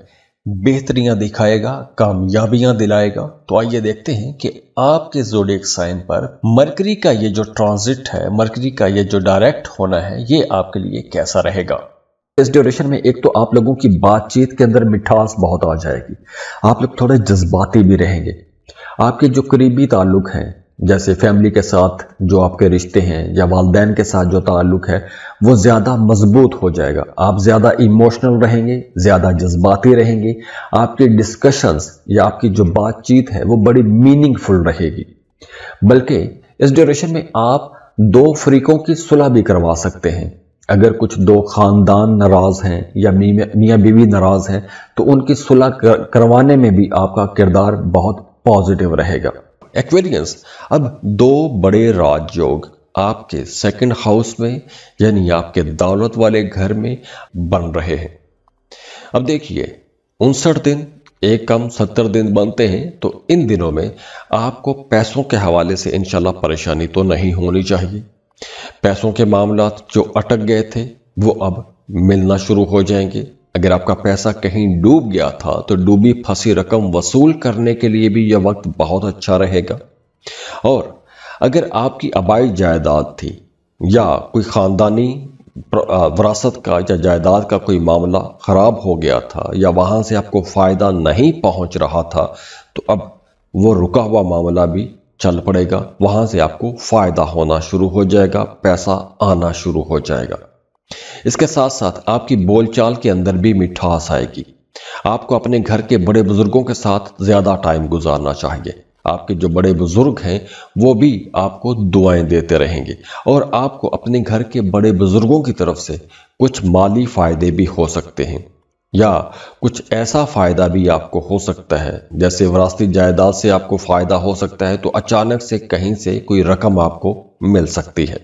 बेहतरियां दिखाएगा, कामयाबियां दिलाएगा। तो आइए देखते हैं कि आपके ज़ोडिएक साइन पर मरकरी का ये जो ट्रांजिट है, मरकरी का ये जो डायरेक्ट होना है, ये आपके लिए कैसा रहेगा। इस ड्यूरेशन में एक तो आप लोगों की बातचीत के अंदर मिठास बहुत आ जाएगी, आप लोग थोड़े जज्बाती भी रहेंगे। आपके जो करीबी ताल्लुक हैं, जैसे फैमिली के साथ जो आपके रिश्ते हैं या वालिदैन के साथ जो ताल्लुक है, वो ज़्यादा मजबूत हो जाएगा। आप ज़्यादा इमोशनल रहेंगे, ज़्यादा जज्बाती रहेंगे, आपकी डिस्कशंस या आपकी जो बातचीत है वो बड़ी मीनिंगफुल रहेगी। बल्कि इस ड्यूरेशन में आप दो फरीकों की सुलह भी करवा सकते हैं। अगर कुछ दो खानदान नाराज हैं या मियाँ बीवी नाराज हैं, तो उनकी सुलह करवाने में भी आपका किरदार बहुत पॉजिटिव रहेगा। एक्वेरियंस, अब दो बड़े राजयोग आपके सेकंड हाउस में, यानी आपके दौलत वाले घर में बन रहे हैं। अब देखिए, 59 दिन एक कम 70 दिन बनते हैं, तो इन दिनों में आपको पैसों के हवाले से इंशाल्लाह परेशानी तो नहीं होनी चाहिए। पैसों के मामलात जो अटक गए थे वो अब मिलना शुरू हो जाएंगे। अगर आपका पैसा कहीं डूब गया था तो डूबी फंसी रकम वसूल करने के लिए भी यह वक्त बहुत अच्छा रहेगा। और अगर आपकी आबाई जायदाद थी या कोई ख़ानदानी विरासत का या जायदाद का कोई मामला ख़राब हो गया था या वहाँ से आपको फ़ायदा नहीं पहुँच रहा था, तो अब वो रुका हुआ मामला भी चल पड़ेगा, वहाँ से आपको फ़ायदा होना शुरू हो जाएगा, पैसा आना शुरू हो जाएगा। इसके साथ साथ आपकी बोलचाल के अंदर भी मिठास आएगी। आपको अपने घर के बड़े बुजुर्गों के साथ ज़्यादा टाइम गुजारना चाहिए। आपके जो बड़े बुजुर्ग हैं वो भी आपको दुआएं देते रहेंगे, और आपको अपने घर के बड़े बुजुर्गों की तरफ से कुछ माली फ़ायदे भी हो सकते हैं, या कुछ ऐसा फ़ायदा भी आपको हो सकता है, जैसे विरासती जायदाद से आपको फ़ायदा हो सकता है, तो अचानक से कहीं से कोई रकम आपको मिल सकती है।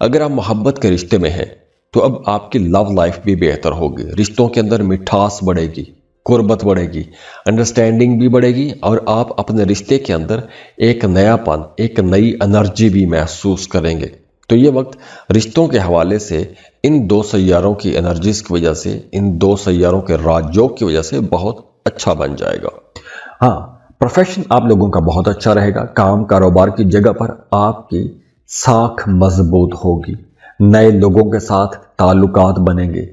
अगर आप मोहब्बत के रिश्ते में हैं तो अब आपकी लव लाइफ भी बेहतर होगी, रिश्तों के अंदर मिठास बढ़ेगी, कुर्बत बढ़ेगी, अंडरस्टैंडिंग भी बढ़ेगी, और आप अपने रिश्ते के अंदर एक नयापन, एक नई एनर्जी भी महसूस करेंगे। तो ये वक्त रिश्तों के हवाले से इन दो सैयारों की एनर्जीज की वजह से, इन दो सैयारों के राजयोग की वजह से बहुत अच्छा बन जाएगा। हाँ, प्रोफेशन आप लोगों का बहुत अच्छा रहेगा। काम कारोबार की जगह पर आपकी साख मजबूत होगी, नए लोगों के साथ ताल्लुकात बनेंगे।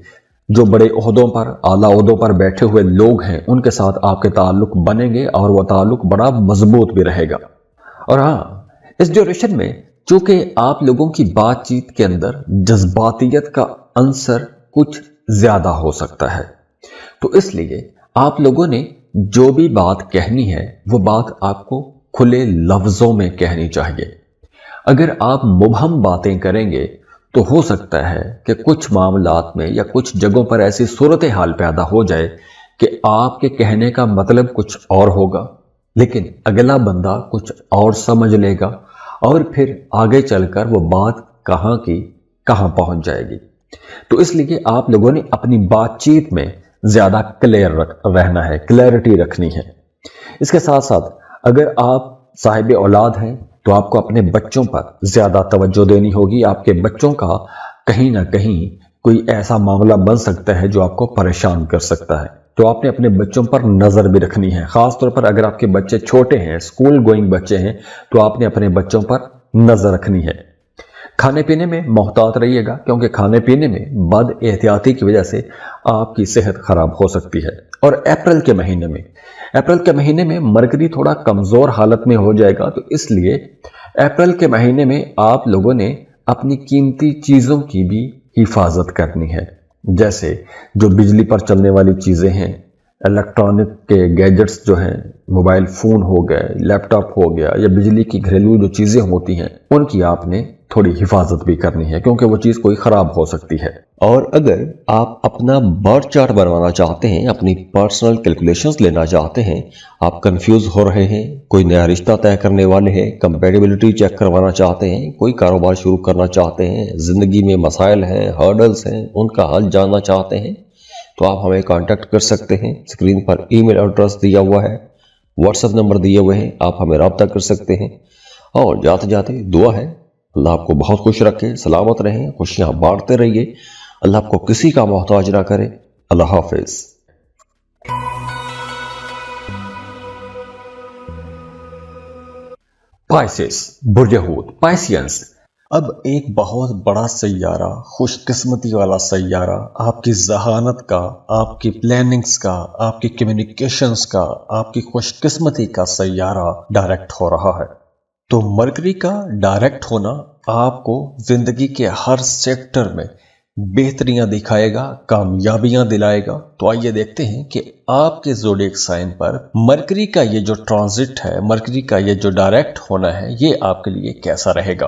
जो बड़े ओहदों पर, आला ओहदों पर बैठे हुए लोग हैं, उनके साथ आपके ताल्लुक बनेंगे और वह ताल्लुक बड़ा मजबूत भी रहेगा। और हाँ, इस ड्यूरेशन में चूंकि आप लोगों की बातचीत के अंदर जज्बातियत का अंसर कुछ ज्यादा हो सकता है, तो इसलिए आप लोगों ने जो भी बात कहनी है वो बात आपको खुले लफ्जों में कहनी चाहिए। अगर आप मुबहम बातें करेंगे तो हो सकता है कि कुछ मामलात में या कुछ जगहों पर ऐसी सूरत हाल पैदा हो जाए कि आपके कहने का मतलब कुछ और होगा, लेकिन अगला बंदा कुछ और समझ लेगा और फिर आगे चलकर वो बात कहाँ की कहाँ पहुंच जाएगी। तो इसलिए आप लोगों ने अपनी बातचीत में ज्यादा क्लियर रहना है, क्लैरिटी रखनी है। इसके साथ साथ अगर आप साहिब औलाद हैं तो आपको अपने बच्चों पर ज्यादा तवज्जो देनी होगी। आपके बच्चों का कहीं ना कहीं कोई ऐसा मामला बन सकता है जो आपको परेशान कर सकता है, तो आपने अपने बच्चों पर नजर भी रखनी है। खास तौर पर अगर आपके बच्चे छोटे हैं, स्कूल गोइंग बच्चे हैं, तो आपने अपने बच्चों पर नजर रखनी है। खाने पीने में मोहतात रहिएगा, क्योंकि खाने पीने में बद एहतियाती की वजह से आपकी सेहत खराब हो सकती है। और अप्रैल के महीने में मरकरी थोड़ा कमजोर हालत में हो जाएगा, तो इसलिए अप्रैल के महीने में आप लोगों ने अपनी कीमती चीजों की भी हिफाजत करनी है। जैसे जो बिजली पर चलने वाली चीजें हैं, इलेक्ट्रॉनिक के गैजेट्स जो हैं, मोबाइल फोन हो गए, लैपटॉप हो गया, या बिजली की घरेलू जो चीजें होती हैं उनकी आपने थोड़ी हिफाजत भी करनी है, क्योंकि वो चीज कोई खराब हो सकती है। और अगर आप अपना बर्थ चार्ट बनवाना चाहते हैं, अपनी पर्सनल कैलकुलेशंस लेना चाहते हैं, आप कंफ्यूज हो रहे हैं, कोई नया रिश्ता तय करने वाले हैं, कंपैटिबिलिटी चेक करवाना चाहते हैं, कोई कारोबार शुरू करना चाहते हैं, जिंदगी में मसाइल हैं, हर्डल्स हैं, उनका हल जानना चाहते हैं, तो आप हमें कांटेक्ट कर सकते हैं। स्क्रीन पर ईमेल एड्रेस दिया हुआ है, व्हाट्सएप नंबर दिए हुए हैं, आप हमें रब्ता कर सकते हैं। और जाते जाते दुआ है अल्लाह आपको बहुत खुश रखे, सलामत रहें, खुशियां बांटते रहिए, अल्लाह आपको किसी का मोहताज ना करे। अल्लाह हाफिज। पाइसेस, बुर्ज हूत, पाइसियंस। अब एक बहुत बड़ा सैयारा, खुशकिस्मती वाला सैयारा, आपकी जहानत का, आपकी प्लानिंग्स का, आपकी कम्युनिकेशंस का, आपकी खुशकिस्मती का सैयारा डायरेक्ट हो रहा है। तो मरकरी का डायरेक्ट होना आपको जिंदगी के हर सेक्टर में बेहतरियां दिखाएगा, कामयाबियां दिलाएगा। तो आइए देखते हैं कि आपके ज़ोडिएक साइन पर मरकरी का ये जो ट्रांजिट है, मरकरी का ये जो डायरेक्ट होना है, ये आपके लिए कैसा रहेगा।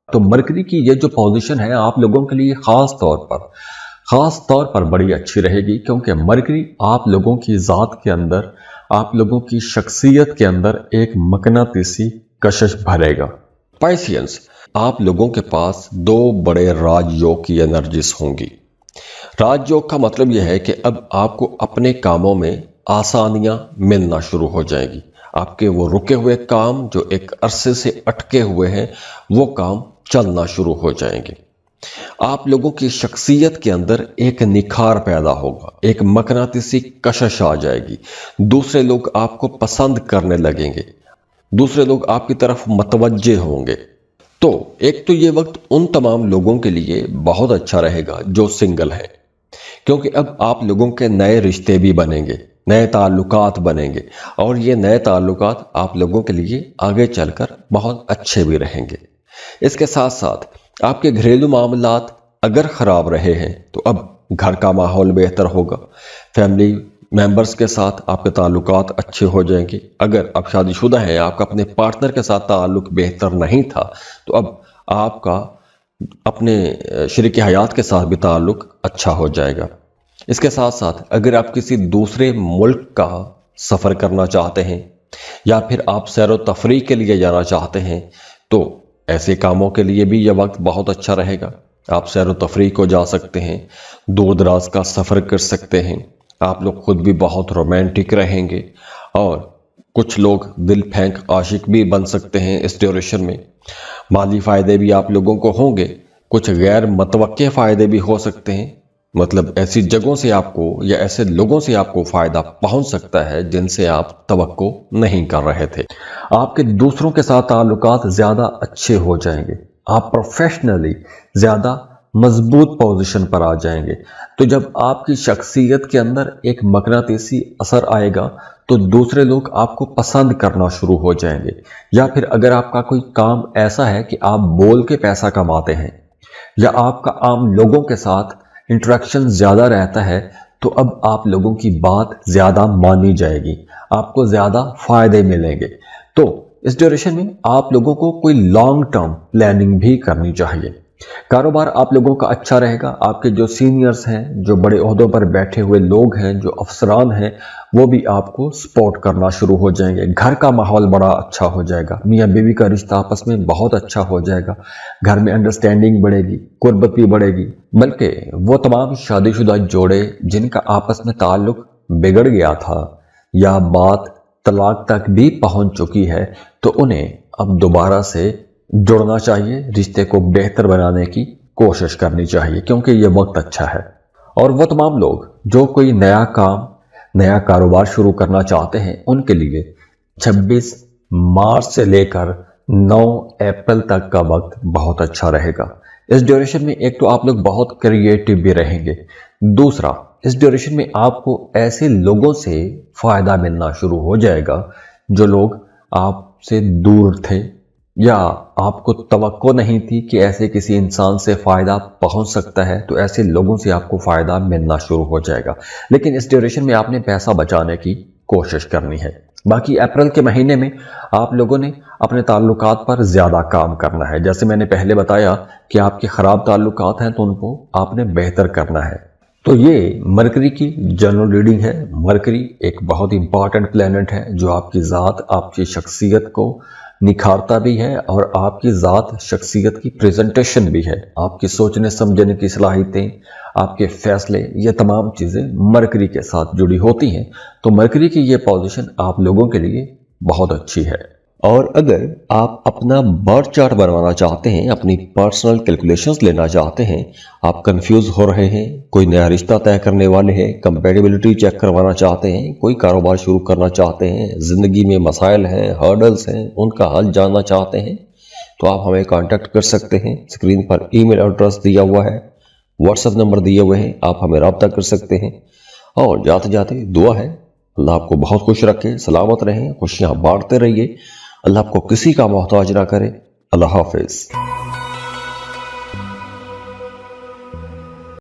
तो मरकरी की ये जो पोजीशन है आप लोगों के लिए खास तौर पर बड़ी अच्छी रहेगी, क्योंकि मरकरी आप लोगों की ज़ात के अंदर, आप लोगों की शख्सियत के अंदर एक मकनातीसी कशिश भरेगा। पाइसियंस, आप लोगों के पास दो बड़े राजयोग की एनर्जीज होंगी। राजयोग का मतलब यह है कि अब आपको अपने कामों में आसानियां मिलना शुरू हो जाएंगी। आपके वो रुके हुए काम जो एक अरसे से अटके हुए हैं, वो काम चलना शुरू हो जाएंगे। आप लोगों की शख्सियत के अंदर एक निखार पैदा होगा, एक मकनातीसी कशिश आ जाएगी। दूसरे लोग आपको पसंद करने लगेंगे, दूसरे लोग आपकी तरफ मतवज्जे होंगे। तो एक तो ये वक्त उन तमाम लोगों के लिए बहुत अच्छा रहेगा जो सिंगल हैं, क्योंकि अब आप लोगों के नए रिश्ते भी बनेंगे, नए ताल्लुकात बनेंगे, और ये नए ताल्लुकात आप लोगों के लिए आगे चलकर बहुत अच्छे भी रहेंगे। इसके साथ साथ आपके घरेलू मामलात अगर खराब रहे हैं तो अब घर का माहौल बेहतर होगा, फैमिली मेंबर्स के साथ आपके ताल्लुकात अच्छे हो जाएंगे। अगर आप शादीशुदा हैं, आपका अपने पार्टनर के साथ ताल्लुक बेहतर नहीं था, तो अब आपका अपने शरीक हयात के साथ भी ताल्लुक अच्छा हो जाएगा। इसके साथ साथ अगर आप किसी दूसरे मुल्क का सफ़र करना चाहते हैं या फिर आप सैर व तफरीह के लिए जाना चाहते हैं, तो ऐसे कामों के लिए भी यह वक्त बहुत अच्छा रहेगा। आप सैर व तफरीह को जा सकते हैं, दूर दराज का सफ़र कर सकते हैं, आप लोग खुद भी बहुत रोमांटिक रहेंगे, और कुछ लोग दिल फेंक आशिक भी बन सकते हैं इस ड्यूरेशन में। माली फ़ायदे भी आप लोगों को होंगे, कुछ गैर मतवक्के फ़ायदे भी हो सकते हैं, मतलब ऐसी जगहों से आपको या ऐसे लोगों से आपको फ़ायदा पहुंच सकता है जिनसे आप तवक्को नहीं कर रहे थे। आपके दूसरों के साथ ताल्लुकात ज़्यादा अच्छे हो जाएंगे, आप प्रोफेशनली ज़्यादा मजबूत पोजीशन पर आ जाएंगे। तो जब आपकी शख्सियत के अंदर एक मकनातीसी असर आएगा तो दूसरे लोग आपको पसंद करना शुरू हो जाएंगे। या फिर अगर आपका कोई काम ऐसा है कि आप बोल के पैसा कमाते हैं या आपका आम लोगों के साथ इंटरेक्शन ज़्यादा रहता है, تو اب آپ لوگوں کی بات زیادہ مانی جائے گی، آپ کو زیادہ فائدے ملیں گے۔ تو اس ڈیوریشن میں آپ لوگوں کو کوئی لانگ ٹرم پلاننگ بھی کرنی چاہیے۔ کاروبار آپ لوگوں کا اچھا رہے گا، آپ کے جو سینئرز ہیں، جو بڑے عہدوں پر بیٹھے ہوئے لوگ ہیں، جو افسران ہیں، وہ بھی آپ کو سپورٹ کرنا شروع ہو جائیں گے۔ گھر کا ماحول بڑا اچھا ہو جائے گا، میاں بیوی کا رشتہ آپس میں بہت اچھا ہو جائے گا، گھر میں انڈرسٹینڈنگ بڑھے گی، قربت بھی بڑھے گی۔ بلکہ وہ تمام شادی شدہ جوڑے جن کا آپس میں تعلق بگڑ گیا تھا یا بات طلاق تک بھی پہنچ چکی ہے، تو انہیں اب دوبارہ سے جڑنا چاہیے، رشتے کو بہتر بنانے کی کوشش کرنی چاہیے، کیونکہ یہ وقت اچھا ہے۔ اور وہ تمام لوگ جو کوئی نیا کاروبار شروع کرنا چاہتے ہیں، ان کے لیے 26 مارچ سے لے کر 9 اپریل تک کا وقت بہت اچھا رہے گا۔ اس ڈیوریشن میں ایک تو آپ لوگ بہت کریٹیو بھی رہیں گے، دوسرا اس ڈیوریشن میں آپ کو ایسے لوگوں سے فائدہ ملنا شروع ہو جائے گا جو لوگ آپ سے دور تھے یا آپ کو توقع نہیں تھی کہ ایسے کسی انسان سے فائدہ پہنچ سکتا ہے، تو ایسے لوگوں سے آپ کو فائدہ ملنا شروع ہو جائے گا۔ لیکن اس ڈیوریشن میں آپ نے پیسہ بچانے کی کوشش کرنی ہے۔ باقی اپریل کے مہینے میں آپ لوگوں نے اپنے تعلقات پر زیادہ کام کرنا ہے۔ جیسے میں نے پہلے بتایا کہ آپ کے خراب تعلقات ہیں تو ان کو آپ نے بہتر کرنا ہے۔ تو یہ مرکری کی جنرل ریڈنگ ہے۔ مرکری ایک بہت امپورٹنٹ پلینٹ ہے جو آپ کی ذات، آپ کی شخصیت کو نکھارتا بھی ہے اور آپ کی ذات شخصیت کی پریزنٹیشن بھی ہے۔ آپ کی سوچنے سمجھنے کی صلاحیتیں، آپ کے فیصلے، یہ تمام چیزیں مرکری کے ساتھ جڑی ہوتی ہیں۔ تو مرکری کی یہ پوزیشن آپ لوگوں کے لیے بہت اچھی ہے۔ اور اگر آپ اپنا برتھ چارٹ بنوانا چاہتے ہیں، اپنی پرسنل کیلکولیشنز لینا چاہتے ہیں، آپ کنفیوز ہو رہے ہیں، کوئی نیا رشتہ طے کرنے والے ہیں، کمپیٹیبلٹی چیک کروانا چاہتے ہیں، کوئی کاروبار شروع کرنا چاہتے ہیں، زندگی میں مسائل ہیں، ہرڈلز ہیں، ان کا حل جاننا چاہتے ہیں، تو آپ ہمیں کانٹیکٹ کر سکتے ہیں۔ اسکرین پر ای میل ایڈریس دیا ہوا ہے، واٹس ایپ نمبر دیے ہوئے ہیں، آپ ہمیں رابطہ کر سکتے ہیں۔ اور جاتے جاتے دعا ہے اللہ آپ کو بہت خوش رکھے، سلامت رہیں، خوشیاں بانٹتے رہیے، اللہ آپ کو کسی کا محتاج نہ کرے۔ اللہ حافظ۔